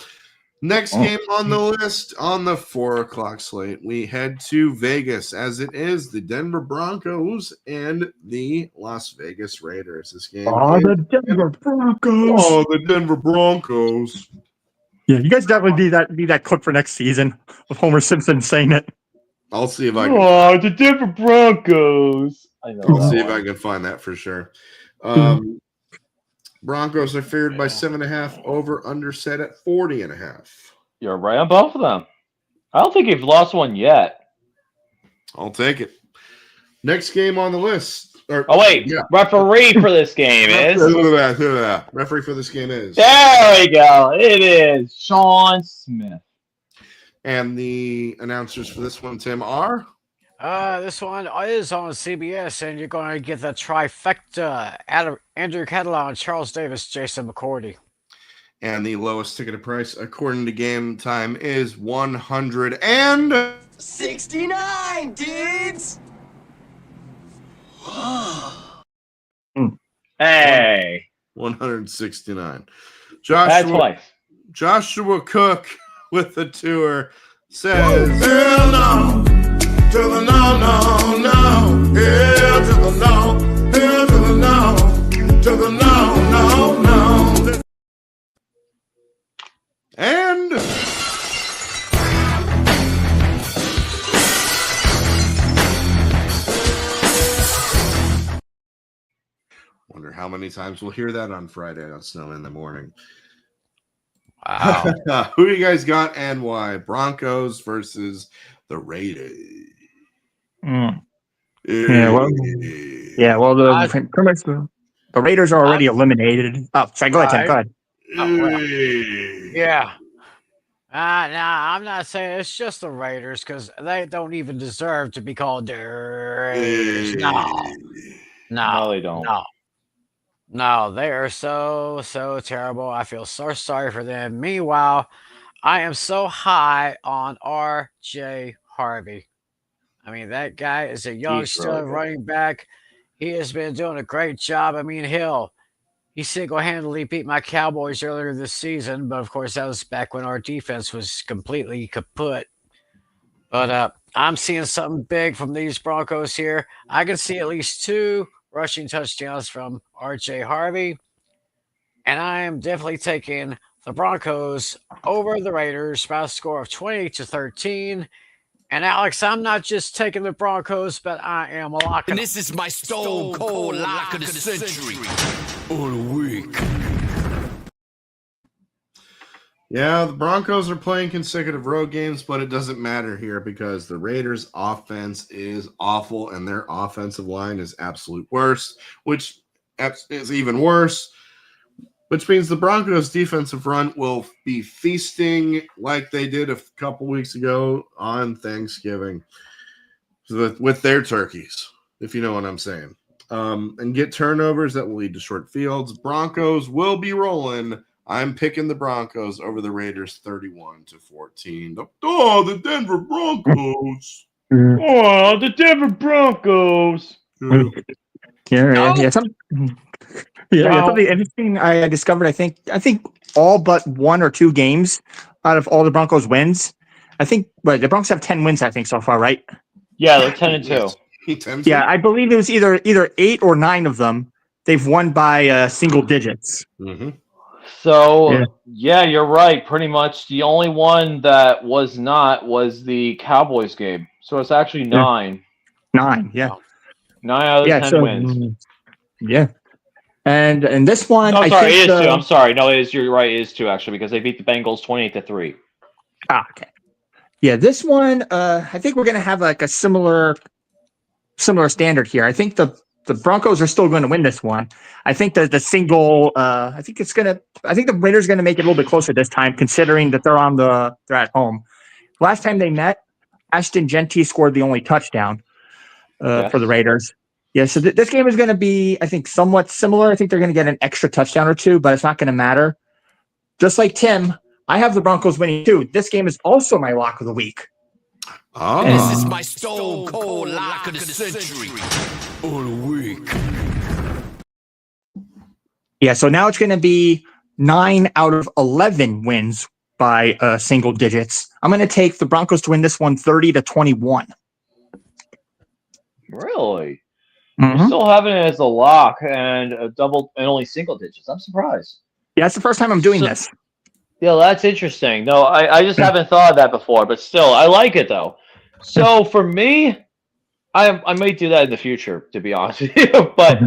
Next game on the list, on the 4 o'clock slate, we head to Vegas, as it is the Denver Broncos and the Las Vegas Raiders. This game. The Denver Broncos. Oh, the Denver Broncos. Yeah, you guys definitely be that clip for next season of Homer Simpson saying it. I'll see if I can. Oh, the Denver Broncos. I know. I'll see if I can find that for sure. Broncos are favored by 7.5. Over under set at 40.5. You're right on both of them. I don't think you've lost one yet. I'll take it. Next game on the list. Referee for this game is. Look at that. Referee for this game is. There we go. It is Sean Smith. And the announcers for this one, Tim, are. This one is on CBS, and you're going to get the trifecta: Andrew Catalon, Charles Davis, Jason McCourty. And the lowest ticketed price, according to Game Time, is 169, dudes. Hey, 169. That's twice. Joshua Cook with the tour says, "Hell no, to the no, no, no, hell to the no, hell to the no, to the no, no, no." And wonder how many times we'll hear that on Friday on Snow in the Morning. Wow. Who do you guys got and why? Broncos versus the Raiders. Yeah, well, pretty much the Raiders are already eliminated. Oh, sorry, go ahead, Tim. Go ahead. Yeah. Nah, I'm not saying it's just the Raiders because they don't even deserve to be called the Raiders. No, they don't. No, they are so terrible. I feel so sorry for them. Meanwhile, I am so high on R.J. Harvey. I mean, that guy is a young, still running back. He has been doing a great job. I mean, he single-handedly beat my Cowboys earlier this season, but of course that was back when our defense was completely kaput. But I'm seeing something big from these Broncos here. I can see at least 2 rushing touchdowns from R.J. Harvey, and I am definitely taking the Broncos over the Raiders by a score of 28-13. And Alex, I'm not just taking the Broncos, but I am locking. And this is my stone cold lock of the century. Or the week. Yeah, the Broncos are playing consecutive road games, but it doesn't matter here because the Raiders' offense is awful and their offensive line is absolute worst, which is even worse, which means the Broncos' defensive run will be feasting like they did a couple weeks ago on Thanksgiving with their turkeys, if you know what I'm saying. And get turnovers that will lead to short fields. Broncos will be rolling. I'm picking the Broncos over the Raiders 31-14. Oh, the Denver Broncos. Oh, the Denver Broncos. Something interesting I discovered. I think all but 1 or 2 games out of all the Broncos wins. I think the Broncos have 10 wins, I think, so far, right? Yeah, they're 10-2. Yeah, I believe it was either 8 or 9 of them. They've won by single digits. Mm-hmm. So, yeah, you're right. Pretty much the only one that was not was the Cowboys game. So it's actually 9. 9, yeah. 9 out of 10 wins. Yeah. And this one, No, sorry, it is 2. I'm sorry. No, you're right. It is 2, actually, because they beat the Bengals 28-3. Okay. Yeah, this one, I think we're going to have like a similar standard here. I think the Broncos are still going to win this one. I think that the single, I think the Raiders are going to make it a little bit closer this time, considering that they're at home. Last time they met, Ashton Genty scored the only touchdown for the Raiders. Yeah, so this game is going to be, I think, somewhat similar. I think they're going to get an extra touchdown or 2, but it's not going to matter. Just like Tim, I have the Broncos winning too. This game is also my lock of the week. Oh. This is my stone cold lock of the century. Or the week. Yeah, so now it's going to be 9 out of 11 wins by single digits. I'm going to take the Broncos to win this one 30-21. Really? Mm-hmm. You're still having it as a lock and a double and only single digits. I'm surprised. Yeah, it's the first time I'm doing this. Yeah, that's interesting. No, I just haven't thought of that before, but still, I like it though. So for me, I might do that in the future, to be honest with you. But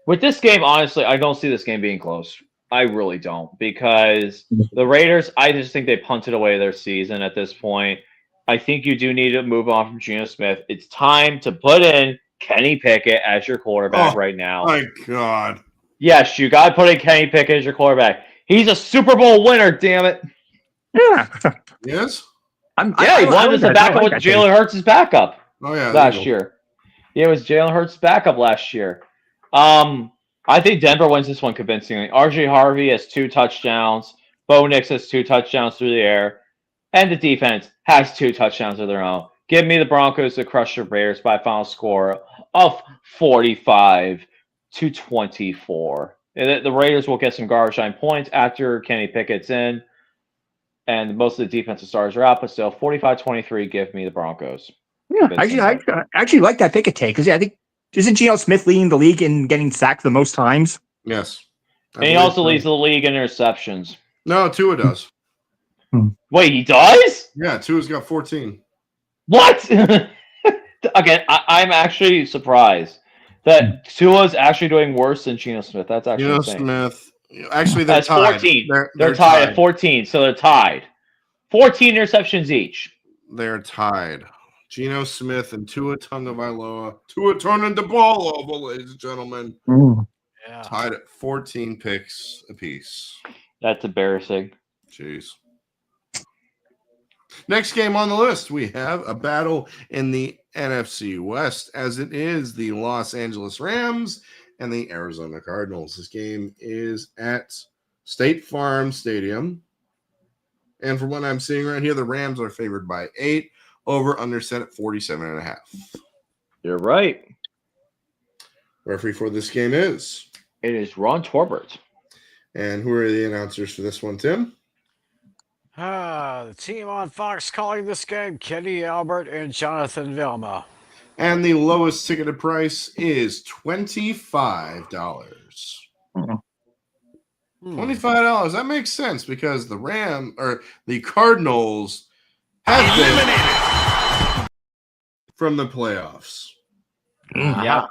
with this game, honestly, I don't see this game being close. I really don't, because the Raiders, I just think they punted away their season at this point. I think you do need to move on from Geno Smith. It's time to put in Kenny Pickett as your quarterback right now. My God. Yes, you got to put in Kenny Pickett as your quarterback. He's a Super Bowl winner, damn it. Yeah. Yes? He won as a backup with Jalen Hurts' backup last year. Yeah, it was Jalen Hurts' backup last year. I think Denver wins this one convincingly. RJ Harvey has 2 touchdowns. Bo Nix has 2 touchdowns through the air. And the defense has 2 touchdowns of their own. Give me the Broncos to crush the Raiders by a final score of 45-24. The Raiders will get some garbage time points after Kenny Pickett's in. And most of the defensive stars are out, but still 45-23, give me the Broncos. Yeah, I actually like that Pickett take, because I think, isn't Geno Smith leading the league in getting sacked the most times? Yes. And he also leads the league in interceptions. No, Tua does. Wait, he does? Yeah, Tua's got 14. What? Again, I'm actually surprised that Tua's actually doing worse than Geno Smith. That's actually insane. Smith. Actually, they're That's tied. 14. They're tied at 14, so they're tied. 14 interceptions each. They're tied. Geno Smith and Tua Tagovailoa. Tua turning the ball over, ladies and gentlemen. Yeah. Tied at 14 picks apiece. That's embarrassing. Jeez. Next game on the list, we have a battle in the NFC West, as it is the Los Angeles Rams and the Arizona Cardinals. This game is at State Farm Stadium. And from what I'm seeing right here, the Rams are favored by 8. Over under set at 47.5. You're right. Referee for this game is? It is Ron Torbert. And who are the announcers for this one, Tim? The team on Fox calling this game, Kenny Albert and Jonathan Vilma. And the lowest ticketed price is $25. $25. That makes sense because the Cardinals have been from the playoffs. Yeah.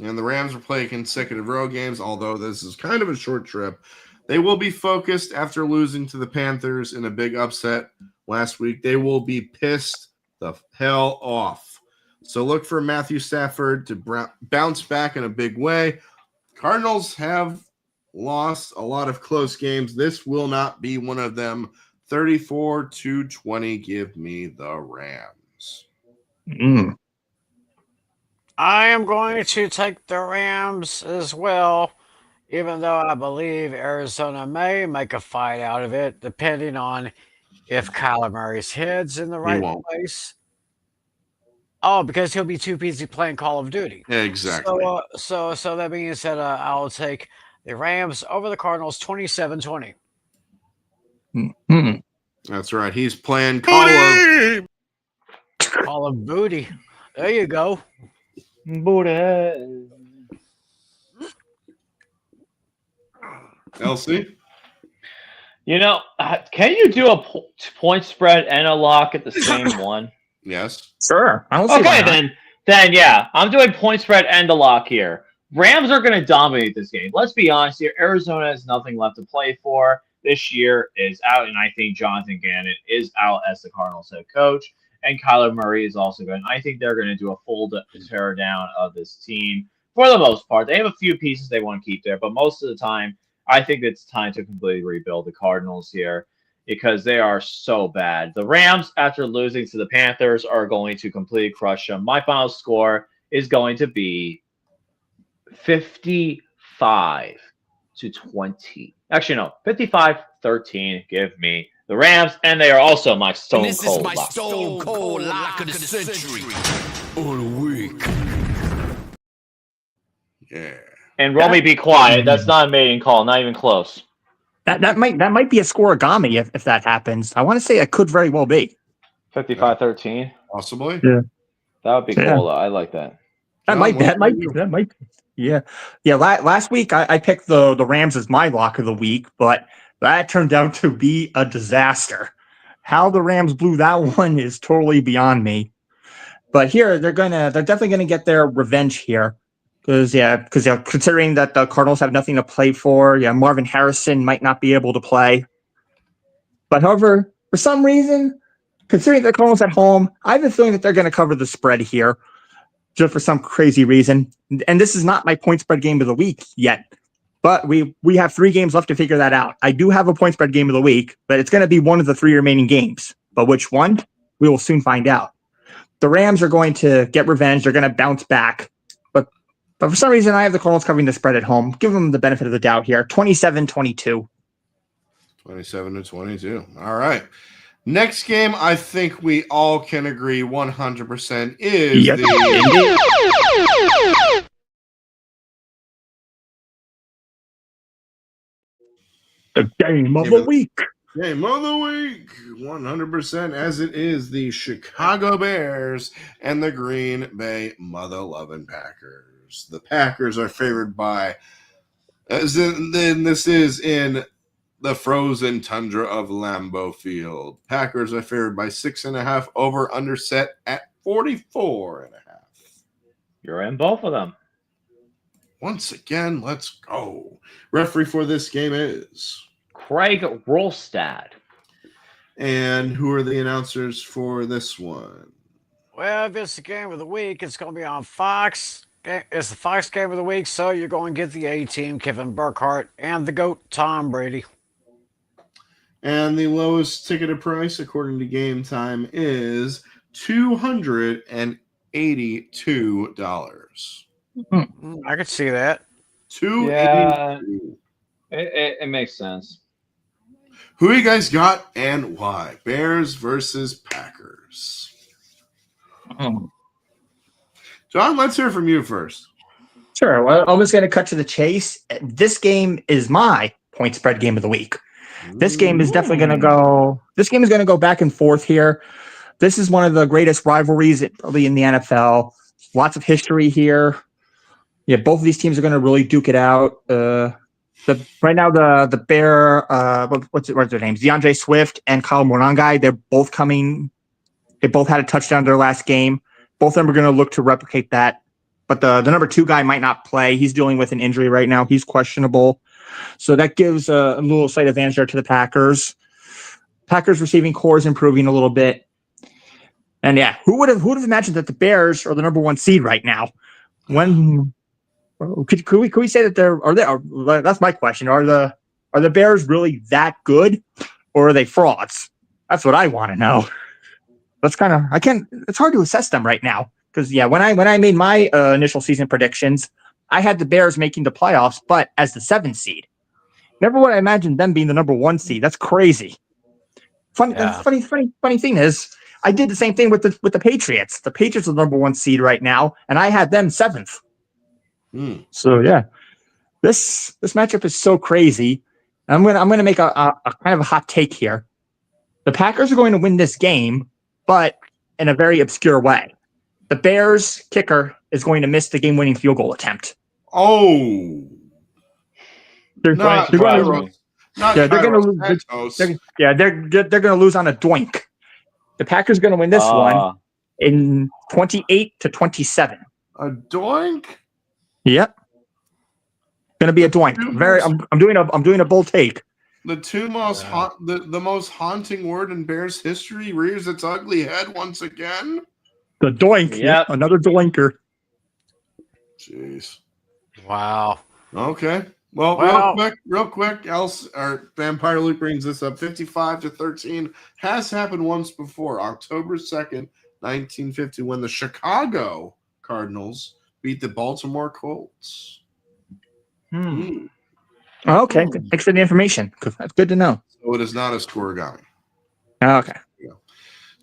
And the Rams are playing consecutive road games, although this is kind of a short trip. They will be focused after losing to the Panthers in a big upset last week. They will be pissed the hell off. So look for Matthew Stafford to bounce back in a big way. Cardinals have lost a lot of close games. This will not be one of them. 34-20. Give me the Rams. I am going to take the Rams as well, even though I believe Arizona may make a fight out of it, depending on if Kyler Murray's head's in the right place. Oh, because he'll be too busy playing Call of Duty. Exactly. So that means that I'll take the Rams over the Cardinals 27-20. That's right. He's playing Call of Booty. There you go. Booty. LC? You know, can you do a point spread and a lock at the same one? Yes. Sure. I don't see why not. Then yeah, I'm doing point spread and a lock here. Rams are going to dominate this game. Let's be honest here. Arizona has nothing left to play for. This year is out, and I think Jonathan Gannon is out as the Cardinals head coach, and Kyler Murray is also going. I think they're going to do a full tear down of this team for the most part. They have a few pieces they want to keep there, but most of the time, I think it's time to completely rebuild the Cardinals here because they are so bad. The Rams, after losing to the Panthers, are going to completely crush them. My final score is going to be 55-20. Actually, no, 55-13. Give me the Rams, and they are also my stone This cold is my lock. stone cold lock of the century. All the week. Yeah. And Romy, be quiet. That's not a mating call. Not even close. That might be a scoregami if that happens. I want to say it could very well be 55-13. Possibly. Yeah. That would be cool. Though. I like that. That might be. Yeah. Last week I picked the Rams as my lock of the week, but that turned out to be a disaster. How the Rams blew that one is totally beyond me. But here they're definitely gonna get their revenge here. Because considering that the Cardinals have nothing to play for, Marvin Harrison might not be able to play. But however, for some reason, considering the Cardinals at home, I have a feeling that they're going to cover the spread here, just for some crazy reason. And this is not my point spread game of the week yet, but we have 3 games left to figure that out. I do have a point spread game of the week, but it's going to be one of the 3 remaining games. But which one? We will soon find out. The Rams are going to get revenge. They're going to bounce back. But for some reason, I have the Cardinals covering the spread at home. Give them the benefit of the doubt here. 27-22. 27-22. All right. Next game, I think we all can agree 100% is the game of the week. Game of the week, 100%, as it is the Chicago Bears and the Green Bay mother-loving Packers. The Packers are favored by, this is in the frozen tundra of Lambeau Field. Packers are favored by 6.5, over under set at 44.5. You're in both of them. Once again, let's go. Referee for this game is Craig Rolstad. And who are the announcers for this one? Well, if it's the game of the week, it's going to be on Fox. It's the Fox game of the week, so you're going to get the A-team, Kevin Burkhardt, and the GOAT, Tom Brady. And the lowest ticketed price, according to Game Time, is $282. I could see that. $282. It makes sense. Who you guys got and why? Bears versus Packers. John, let's hear from you first. Sure. Well, I'm just going to cut to the chase. This game is my point spread game of the week. This game is definitely going to go. This game is going to go back and forth here. This is one of the greatest rivalries probably in the NFL. Lots of history here. Yeah, both of these teams are going to really duke it out. Right now the Bear what's their names? DeAndre Swift and Kyle Morangai, they're both coming. They both had a touchdown in their last game. Both of them are going to look to replicate that. But the number 2 guy might not play. He's dealing with an injury right now. He's questionable. So that gives a little slight advantage there to the Packers. Packers receiving core is improving a little bit. And yeah, who would have imagined that the Bears are the number 1 seed right now? When could we say that that's my question. Are the Bears really that good, or are they frauds? That's what I want to know. That's it's hard to assess them right now. Because when I made my initial season predictions, I had the Bears making the playoffs, but as the 7th seed. Never would I imagine them being the number 1 seed. That's crazy. Funny thing is, I did the same thing with the Patriots. The Patriots are the number 1 seed right now, and I had them 7th. So yeah, this matchup is so crazy. I'm gonna make a kind of a hot take here. The Packers are going to win this game, but in a very obscure way. The Bears kicker is going to miss the game-winning field goal attempt. Oh, they're going to lose on a doink. The Packers are going to win this one in 28-27. A doink? Yep. Going to be a doink. I'm doing a bold take. The two most the most haunting word in Bears history rears its ugly head once again. The doink. Yep. Another doinker. Jeez. Wow. Okay. Well, real quick, Vampire Luke brings this up. 55-13 has happened once before. October 2nd, 1950, when the Chicago Cardinals beat the Baltimore Colts. Okay. Thanks for the information. That's good to know. So it is not a scoregami. Okay.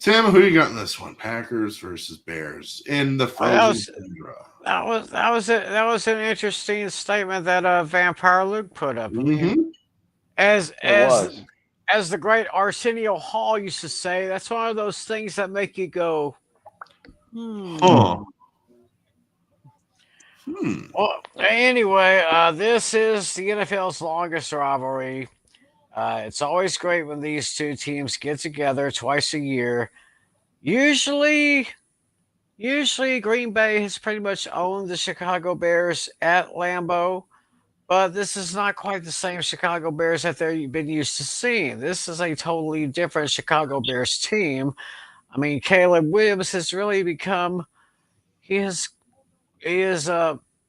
Tim, who you got in this one? Packers versus Bears in the frozen tundra. That was an interesting statement that Vampire Luke put up. Mm-hmm. As the great Arsenio Hall used to say, that's one of those things that make you go, Huh. Well, anyway, this is the NFL's longest rivalry. It's always great when these two teams get together twice a year. Usually Green Bay has pretty much owned the Chicago Bears at Lambeau, but this is not quite the same Chicago Bears that they've been used to seeing. This is a totally different Chicago Bears team. I mean, Caleb Williams has really become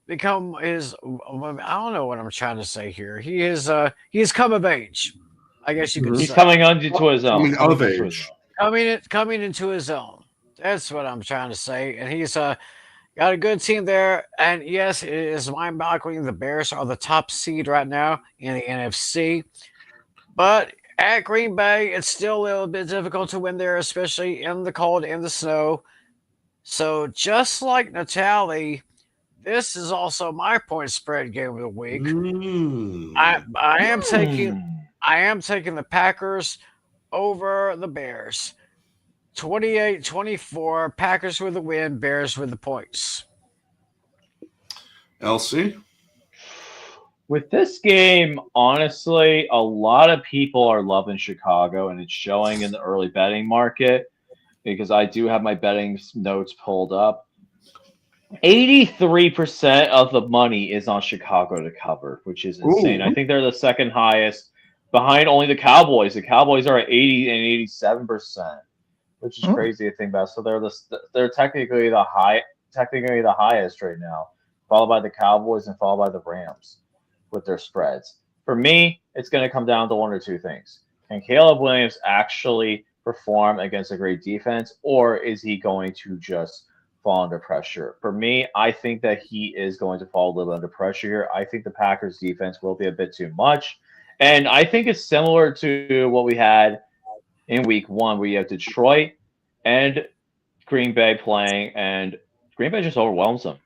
become his, I don't know what I'm trying to say here. He has come of age, I guess you could say. He's coming into his own. Coming into his own. That's what I'm trying to say. And he's got a good team there. And yes, it is mind-boggling. The Bears are the top seed right now in the NFC. But at Green Bay, it's still a little bit difficult to win there, especially in the cold and the snow. So just like Natalie, this is also my point spread game of the week. I am taking the Packers over the Bears. 28-24, Packers with the win, Bears with the points. LC? With this game, honestly, a lot of people are loving Chicago, and it's showing in the early betting market because I do have my betting notes pulled up. 83% of the money is on Chicago to cover, which is insane. I think they're the second highest behind only the Cowboys. The Cowboys are at 80 and 87%, which is crazy to think about. So they're technically the highest right now, followed by the Cowboys and followed by the Rams with their spreads. For me, it's going to come down to one or two things. Can Caleb Williams actually perform against a great defense, or is he going to just fall under pressure? For me, I think that he is going to fall a little under pressure here. I think the Packers defense will be a bit too much. And I think it's similar to what we had in week 1, where you have Detroit and Green Bay playing, and Green Bay just overwhelms them.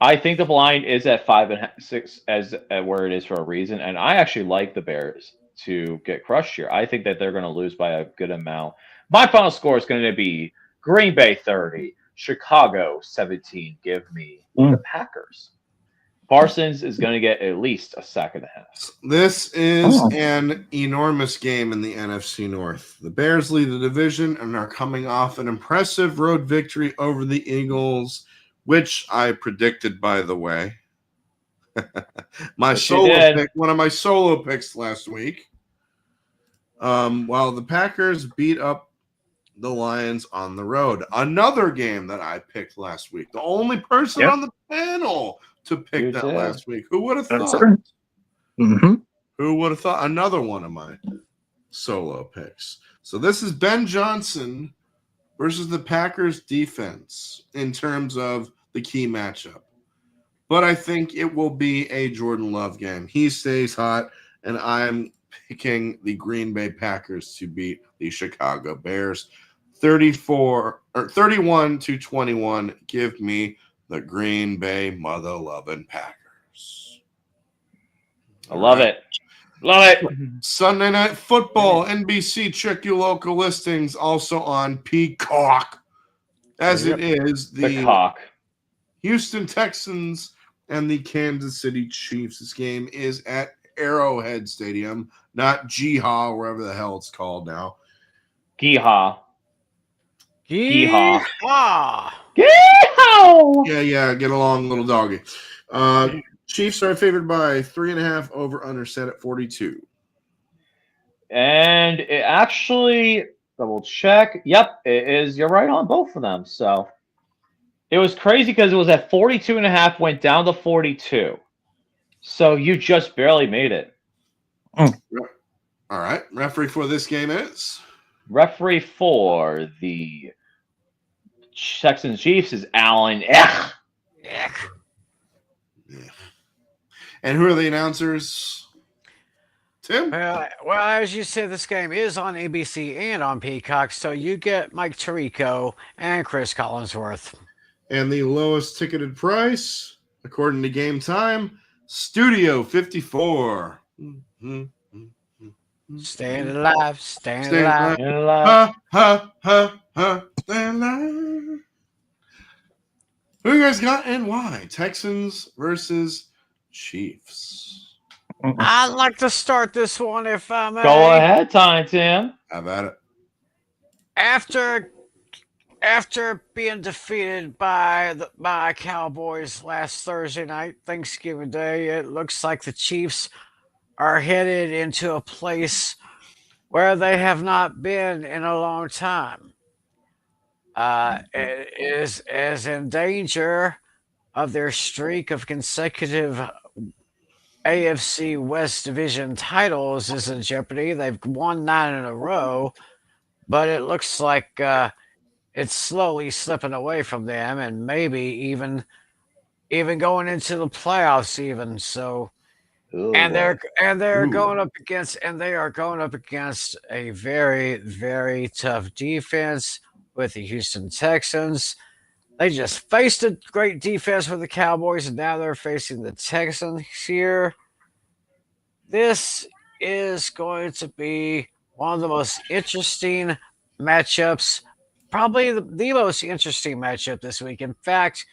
I think the line is at 5.5, 6 where it is for a reason. And I actually like the Bears to get crushed here. I think that they're going to lose by a good amount. My final score is going to be Green Bay 30, Chicago 17. Give me the Packers. Parsons is going to get at least a sack and a half. This is an enormous game in the NFC North. The Bears lead the division and are coming off an impressive road victory over the Eagles, which I predicted, by the way. One of my solo picks last week. While the Packers beat up the Lions on the road. Another game that I picked last week. The only person on the panel to pick that last week. Who would have thought? Mm-hmm. Who would have thought? Another one of my solo picks. So this is Ben Johnson versus the Packers defense in terms of the key matchup. But I think it will be a Jordan Love game. He stays hot, and I'm picking the Green Bay Packers to beat the Chicago Bears. 31-21. Give me the Green Bay mother-loving Packers. I love it. Love it. Sunday Night Football, NBC. Check your local listings. Also on Peacock. As it is the Houston Texans and the Kansas City Chiefs. This game is at Arrowhead Stadium, not Yeehaw, wherever the hell it's called now. Yeehaw. Yeehaw. Yeehaw. Yeah, get along, little doggy. Chiefs are favored by 3.5, over under set at 42. And it actually, double check. Yep, it is. You're right on both of them. So it was crazy because it was at 42.5, went down to 42. So you just barely made it. All right. Referee for this game is? Referee for the Texans Chiefs is Allen Eck. Yeah. And who are the announcers? Tim? Well, as you said, this game is on ABC and on Peacock, so you get Mike Tirico and Chris Collinsworth. And the lowest ticketed price, according to Game Time, Studio 54. Staying alive, staying alive. Staying alive. Who you guys got and why? Texans versus Chiefs. I'd like to start this one if I may. Go ahead, Tim. How about it? After being defeated by the Cowboys last Thursday night, Thanksgiving Day, it looks like the Chiefs are headed into a place where they have not been in a long time. It is in danger of their streak of consecutive AFC West Division titles is in jeopardy. They've won 9 in a row, but it looks like it's slowly slipping away from them, and maybe even going into the playoffs even. So, and they are going up against a very, very tough defense with the Houston Texans. They just faced a great defense with the Cowboys, and now they're facing the Texans here. This is going to be one of the most interesting matchups, probably the most interesting matchup this week. In fact,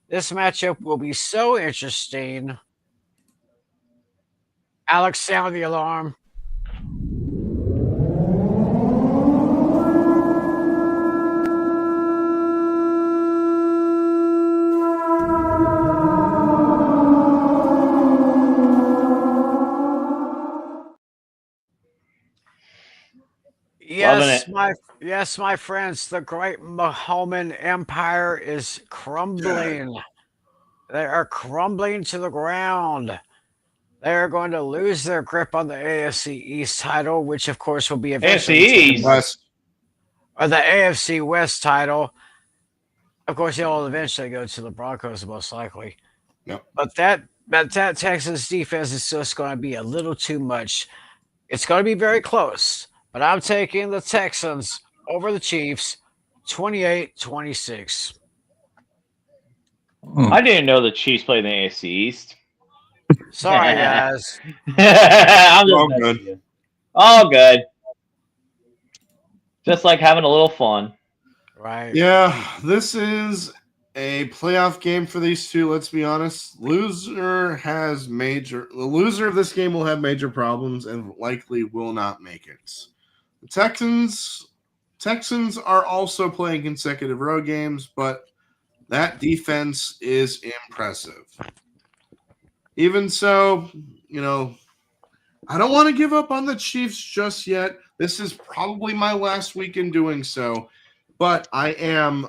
this matchup will be so interesting. Alex, sound the alarm. Yes, my friends, the great Mahoman Empire is crumbling. They are crumbling to the ground. They are going to lose their grip on the AFC East title, which of course will be eventually or the AFC West title. Of course, it will eventually go to the Broncos, most likely. Yep. But that Texans defense is just going to be a little too much. It's going to be very close. But I'm taking the Texans over the Chiefs, 28-26. I didn't know the Chiefs played in the AFC East. Sorry, guys. I'm just all good. All good. Just like having a little fun. Right. Yeah, this is a playoff game for these two. Let's be honest. The loser of this game will have major problems and likely will not make it. The Texans are also playing consecutive road games, but that defense is impressive. Even so, I don't want to give up on the Chiefs just yet. This is probably my last week in doing so, but I am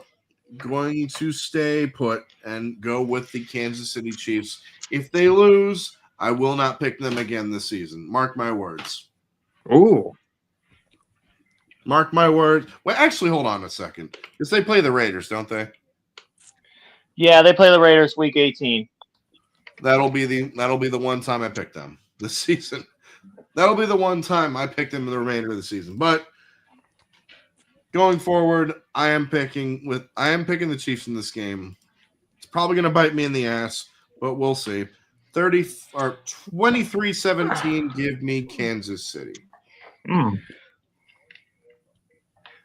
going to stay put and go with the Kansas City Chiefs. If they lose, I will not pick them again this season. Mark my words. Ooh. Mark my word. Well, actually, hold on a second. Because they play the Raiders, don't they? Yeah, they play the Raiders week 18. That'll be the one time I pick them this season. That'll be the one time I pick them in the remainder of the season. But going forward, I am picking the Chiefs in this game. It's probably going to bite me in the ass, but we'll see. 23-17, give me Kansas City.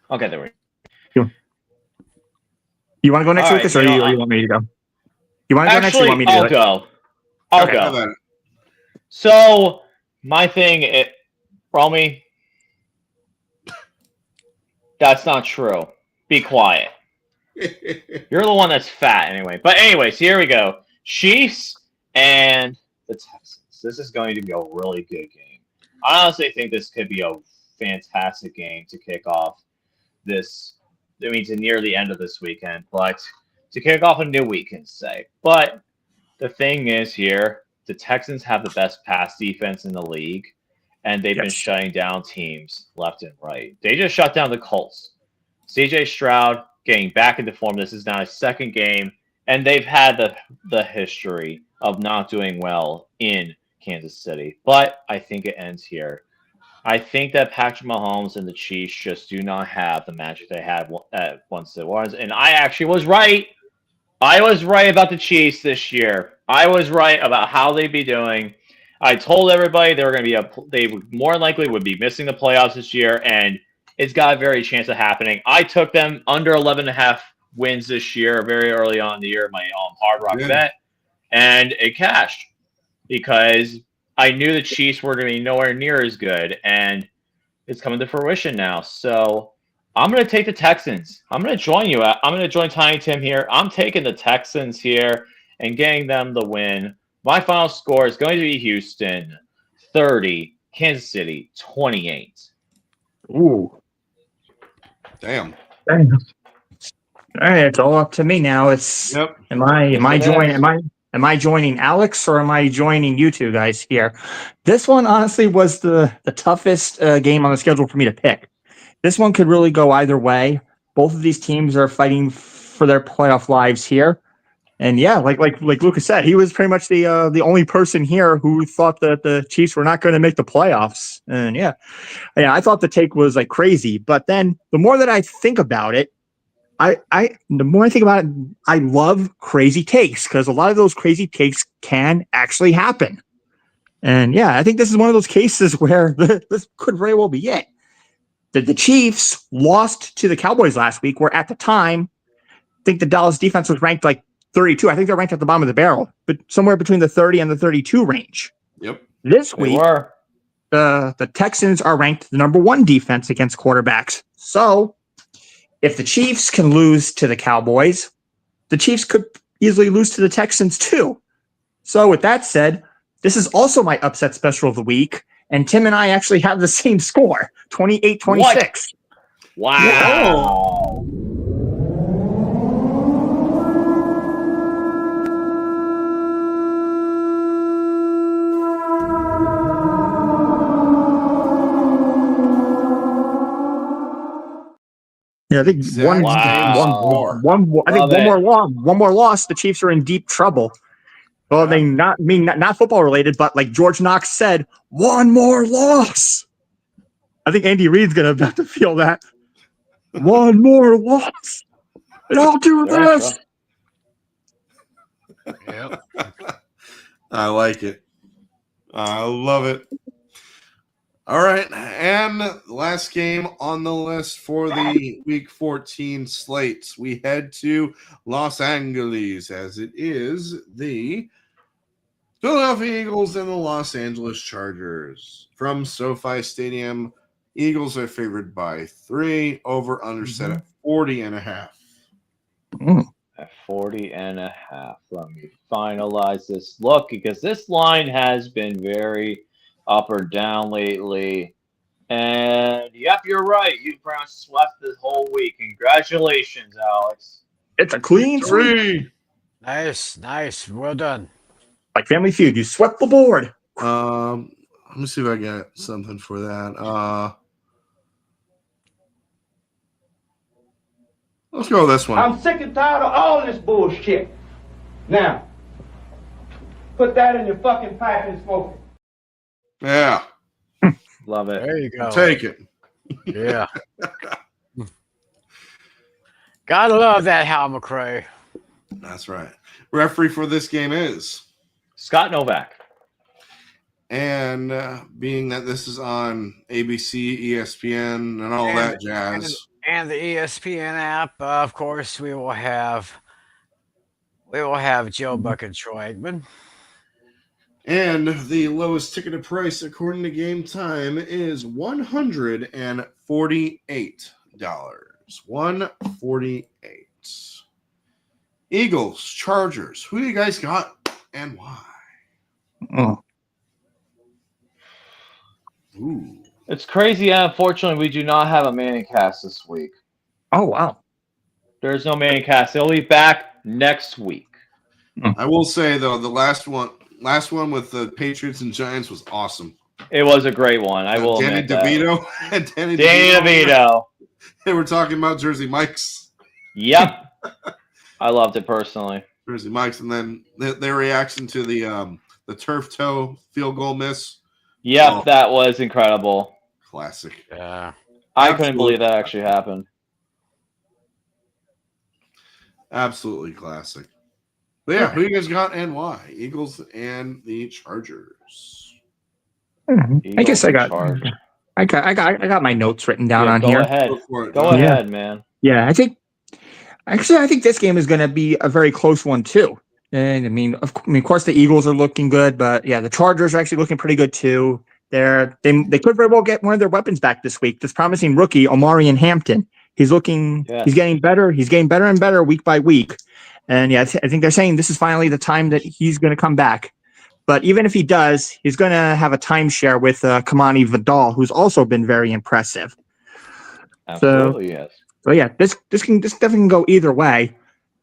Okay, there we go. You want to go next, All Lucas, right, or you want me to go? You want to go next, or you want me to I'll go. I'll go. So, my thing, Romy, that's not true. Be quiet. You're the one that's fat anyway. But anyways, here we go. Chiefs and the Texans. This is going to be a really good game. I honestly think this could be a fantastic game to kick off this. I mean, to near the end of this weekend, but to kick off a new weekend, say. But the thing is here, the Texans have the best pass defense in the league, and they've been shutting down teams left and right. They just shut down the Colts. CJ Stroud getting back into form. This is now his second game, and they've had the history of not doing well in Kansas City. But I think it ends here. I think that Patrick Mahomes and the Chiefs just do not have the magic they had once it was. And I actually was right. I was right about the Chiefs this year. I was right about how they'd be doing. I told everybody they were going to be they would more likely would be missing the playoffs this year, and it's got a very chance of happening. I took them under 11.5 wins this year, very early on in the year, my Hard Rock bet, and it cashed because I knew the Chiefs were going to be nowhere near as good, and it's coming to fruition now. So I'm going to take the Texans. I'm going to join you. I'm going to join Tiny Tim here. I'm taking the Texans here and getting them the win. My final score is going to be Houston 30, Kansas City 28. Ooh. Damn. All right, it's all up to me now. It's am I joining Alex, or am I joining you two guys here? This one honestly was the toughest game on the schedule for me to pick. This one could really go either way. Both of these teams are fighting for their playoff lives here. And yeah, like Lucas said, he was pretty much the only person here who thought that the Chiefs were not going to make the playoffs. And yeah, I thought the take was like crazy. But then the more that I think about it, the more I think about it, I love crazy takes because a lot of those crazy takes can actually happen. And yeah, I think this is one of those cases where this could very well be it. The Chiefs lost to the Cowboys last week, where at the time, I think the Dallas defense was ranked like 32. I think they're ranked at the bottom of the barrel, but somewhere between the 30 and the 32 range. Yep. This week, the Texans are ranked the number 1 defense against quarterbacks. So if the Chiefs can lose to the Cowboys, the Chiefs could easily lose to the Texans too. So with that said, this is also my upset special of the week. And Tim and I actually have the same score, 28-26. Wow. Yeah, I think one more loss, the Chiefs are in deep trouble. Well, they not football related, but like George Knox said, one more loss. I think Andy Reid's gonna have to feel that. One more loss, and I'll do this. Yep. I like it. I love it. All right, and the last game on the list for the Week 14 slates, we head to Los Angeles as it is the Philadelphia Eagles and the Los Angeles Chargers. From SoFi Stadium, Eagles are favored by 3, over under set at 40.5. At 40.5. Let me finalize this look because this line has been very up or down lately. And yep, you're right. You Browns swept the whole week. Congratulations, Alex. It's a clean sweep. Nice. Well done. Like Family Feud, you swept the board. Let me see if I got something for that. Let's go with this one. I'm sick and tired of all this bullshit. Now, put that in your fucking pipe and smoke it. Yeah. Love it. There you go. Take it. Yeah. Gotta love that Hal McRae. That's right. Referee for this game is Scott Novak. And being that this is on ABC, ESPN, and all that jazz. And the ESPN app, of course, we will have Joe Buck and Troy Aikman. And the lowest ticketed price, according to Game Time, is $148. $148. Eagles, Chargers. Who do you guys got and why? Ooh. It's crazy. Unfortunately, we do not have a Manning cast this week. Oh, wow. There's no Manning cast. They'll be back next week. I will say, though, the last one with the Patriots and Giants was awesome. It was a great one. I will Danny admit that. DeVito. Danny DeVito. They were talking about Jersey Mike's. Yep. I loved it personally. Jersey Mike's, and then their reaction to the turf toe field goal miss. Yep, that was incredible. Classic. Yeah. I couldn't believe that actually happened. Absolutely classic. But yeah, who you guys got and why? Eagles and the Chargers. I guess I got my notes written down on here. Ahead. Go Yeah. ahead, man. Yeah, I think this game is going to be a very close one too. And I mean, of course, the Eagles are looking good, but yeah, the Chargers are actually looking pretty good too. They could very well get one of their weapons back this week. This promising rookie, Omarion Hampton, he's getting better. He's getting better and better week by week. And yeah, I think they're saying this is finally the time that he's going to come back. But even if he does, he's going to have a timeshare with Kamani Vidal, who's also been very impressive. Absolutely, yes. So yeah, this definitely can go either way.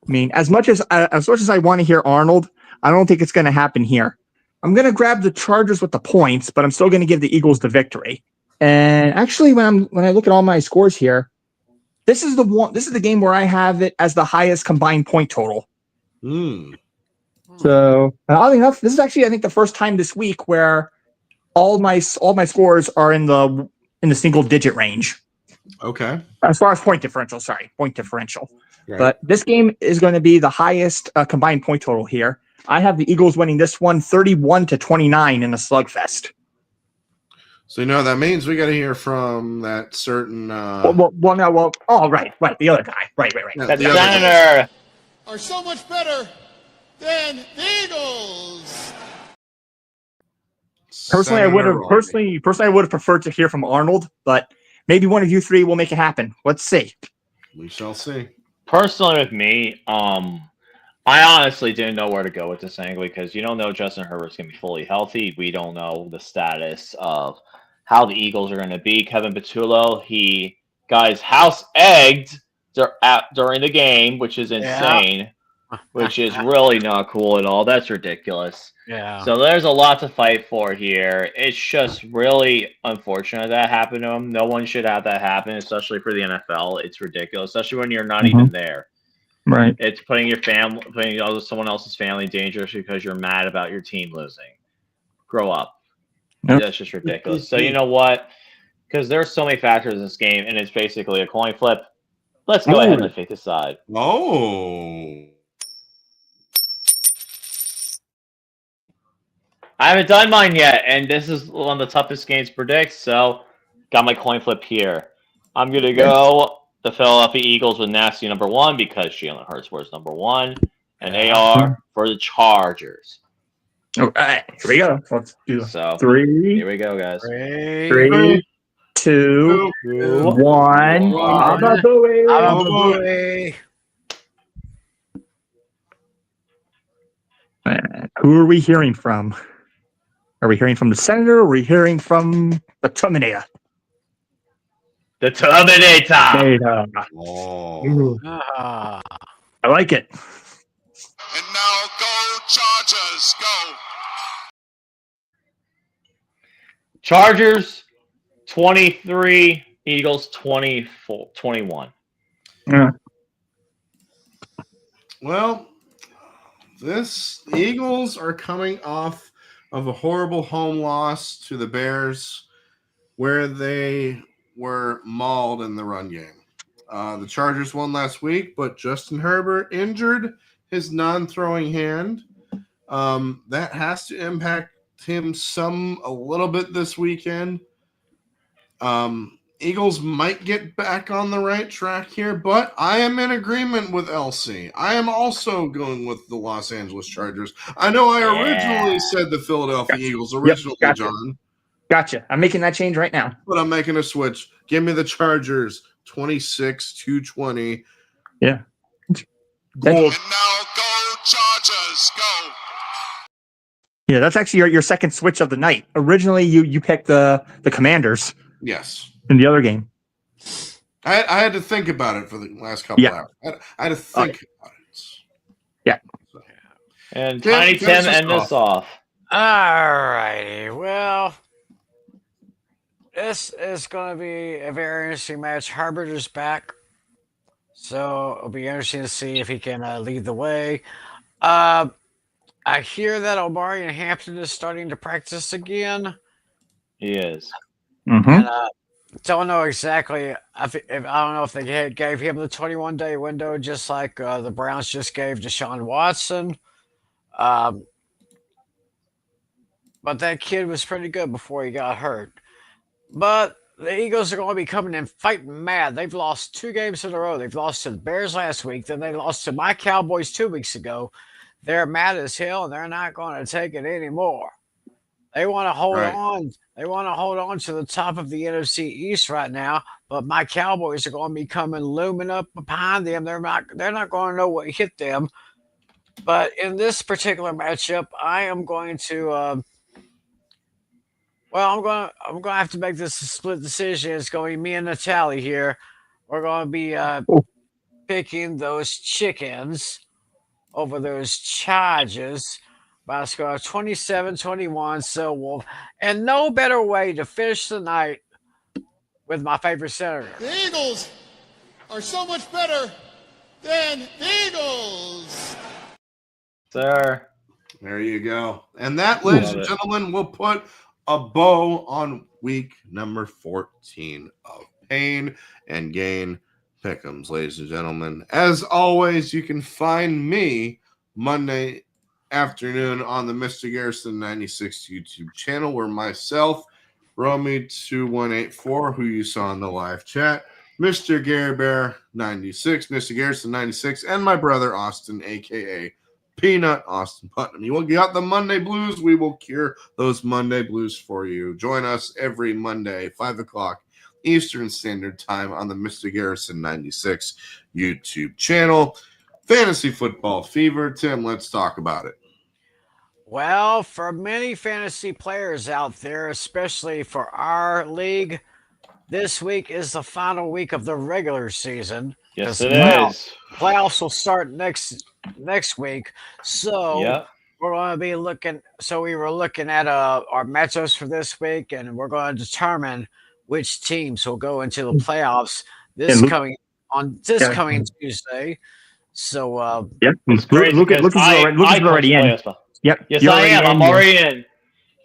I mean, as much as I want to hear Arnold, I don't think it's going to happen here. I'm going to grab the Chargers with the points, but I'm still going to give the Eagles the victory. And actually, when I look at all my scores here, this is the game where I have it as the highest combined point total. So, oddly enough, this is actually, I think, the first time this week where all my scores are in the single digit range. Okay. As far as point differential. Right. But this game is going to be the highest combined point total here. I have the Eagles winning this one 31-29 in a slugfest. So you know what that means? We got to hear from that certain. Right, the other guy. Right. Yeah, the senator are so much better than the Eagles. Personally, I would have preferred to hear from Arnold, but maybe one of you three will make it happen. Let's see. We shall see. Personally, with me, I honestly didn't know where to go with this angle because you don't know Justin Herbert's going to be fully healthy. We don't know the status of how the Eagles are going to be. Kevin Patullo, he got his house egged during the game, which is insane, which is really not cool at all. That's ridiculous. Yeah. So there's a lot to fight for here. It's just really unfortunate that happened to him. No one should have that happen, especially for the NFL. It's ridiculous, especially when you're not even there. Right. It's putting someone else's family in danger because you're mad about your team losing. Grow up. Yep. That's just ridiculous. So you know what? Because there's so many factors in this game, and it's basically a coin flip. Let's go ahead and take the side. Oh. I haven't done mine yet, and this is one of the toughest games to predict, so got my coin flip here. I'm going to go the Philadelphia Eagles with nasty number 1 because Jalen Hurts was number 1, and AR for the Chargers. All right, here we go. Let's do So, 3. Here we go, guys. 3, 2, 1. Baba Booey. Who are we hearing from? Are we hearing from the Senator or are we hearing from the Terminator? The Terminator. Ooh. I like it. And now go Chargers, go. Chargers 23, Eagles 21. Yeah. Well, the Eagles are coming off of a horrible home loss to the Bears where they were mauled in the run game. The Chargers won last week, but Justin Herbert injured his non-throwing hand. That has to impact him a little bit this weekend. Eagles might get back on the right track here, but I am in agreement with LC. I am also going with the Los Angeles Chargers. I know I originally said the Philadelphia Eagles originally, gotcha. John. Gotcha. I'm making that change right now. But I'm making a switch. Give me the Chargers 26-20. Yeah. Goal. And now go Chargers, go. Yeah, that's actually your second switch of the night. Originally, you picked the Commanders. Yes. In the other game. I had to think about it for the last couple hours. I had to think about it. Yeah. So. And Tiny Tim end us off. All righty. Well, this is going to be a very interesting match. Herbert is back. So it'll be interesting to see if he can lead the way. I hear that Omari and Hampton is starting to practice again. He is. Mm-hmm. And, don't know exactly. I don't know if they gave him the 21-day window, just like the Browns just gave Deshaun Watson. But that kid was pretty good before he got hurt. But the Eagles are going to be coming in fighting mad. They've lost 2 games in a row. They've lost to the Bears last week. Then they lost to my Cowboys 2 weeks ago. They're mad as hell, and they're not going to take it anymore. They want to hold on. They want to hold on to the top of the NFC East right now. But my Cowboys are going to be coming looming up behind them. They're not going to know what hit them. But in this particular matchup, I am going to. I'm going to have to make this a split decision. It's going to be me and Natalie here. We're going to be picking those chickens over those Chargers by a score of 27-21. So and no better way to finish the night with my favorite senator. The Eagles are so much better than the Eagles. Sir. There you go. And that, ladies and gentlemen, will put a bow on week number 14 of Pain and Gain Pick'ems, ladies and gentlemen. As always, you can find me Monday afternoon on the Mr. Garrison 96 YouTube channel, where myself, Romy2184, who you saw in the live chat, Mr. Gary Bear 96, Mr. Garrison 96, and my brother Austin, aka Peanut Austin Putnam. You got the Monday blues. We will cure those Monday blues for you. Join us every Monday, 5 o'clock Eastern Standard Time on the Mr. Garrison 96 YouTube channel. Fantasy Football Fever. Tim, let's talk about it. Well, for many fantasy players out there, especially for our league, this week is the final week of the regular season. Yes, it is. Playoffs will start next week. So we're going to be looking. So we were looking at our matchups for this week, and we're going to determine which teams will go into the playoffs coming Tuesday. So Lucas is already in. Yep. Yes, I am. I'm already in.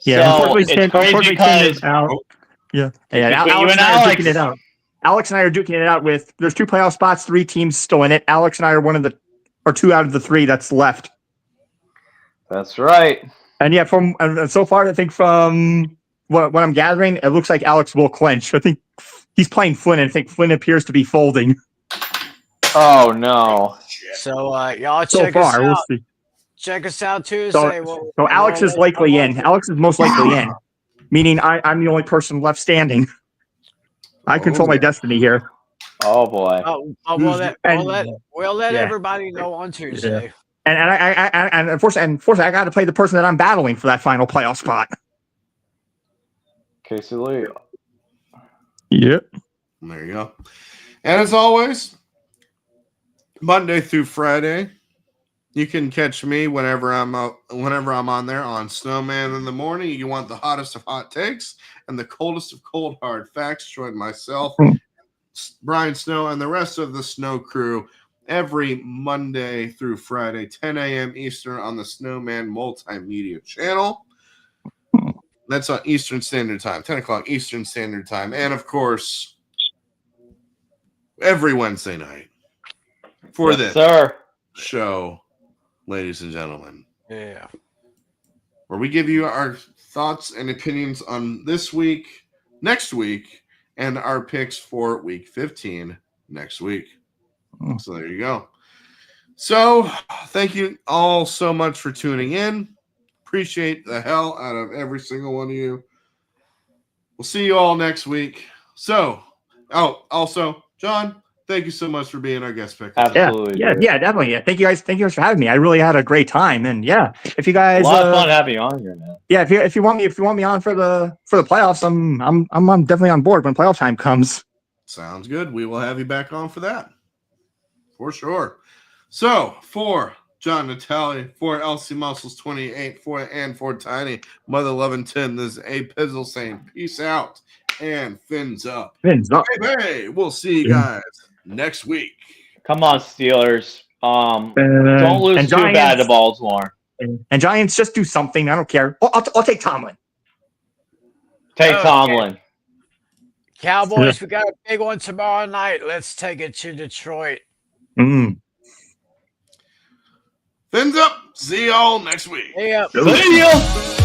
Yeah. So it's crazy because Alex and I are duking it out with. There's 2 playoff spots, 3 teams still in it. Alex and I are 2 out of the 3 that's left. That's right. And yeah, and so far, I think from what I'm gathering, it looks like Alex will clinch. I think he's playing Flynn, and I think Flynn appears to be folding. Oh no! So y'all So check us far, out. we'll see. Check us out Tuesday. So Alex is likely in. Alex is most likely in, meaning I'm the only person left standing. I control my destiny here. Oh boy! We'll let Yeah. everybody know on Tuesday. And unfortunately, I got to play the person that I'm battling for that final playoff spot. Casey Lee. Yep. There you go. And as always, Monday through Friday, you can catch me whenever I'm on there on Snowman in the Morning. You want the hottest of hot takes and the coldest of cold hard facts. Join myself, Brian Snow, and the rest of the Snow crew every Monday through Friday, 10 a.m. Eastern on the Snowman Multimedia channel. That's on Eastern Standard Time, 10 o'clock Eastern Standard Time. And, of course, every Wednesday night for this show, ladies and gentlemen. Yeah. Where we give you our thoughts and opinions on this week, next week, and our picks for week 15 next week. So there you go. So thank you all so much for tuning in. Appreciate the hell out of every single one of you. We'll see you all next week. So, also, John, thank you so much for being our guest picker. Absolutely. Yeah, definitely. Yeah. Thank you guys for having me. I really had a great time. And yeah, if you guys a lot of fun having you on here, man. Yeah, if you want me on for the playoffs, I'm definitely on board when playoff time comes. Sounds good. We will have you back on for that. For sure. So for John Natale, for LC Muscles 28, for Tiny Mother Loving Tim, this is A Pizzle saying peace out and fins up. Fins up. Hey, we'll see you guys next week. Come on, Steelers. Don't lose too bad to Baltimore. And Giants, just do something. I don't care. I'll take Tomlin. Tomlin. Cowboys, we got a big one tomorrow night. Let's take it to Detroit. Fins up. See y'all next week. Yeah. See ya.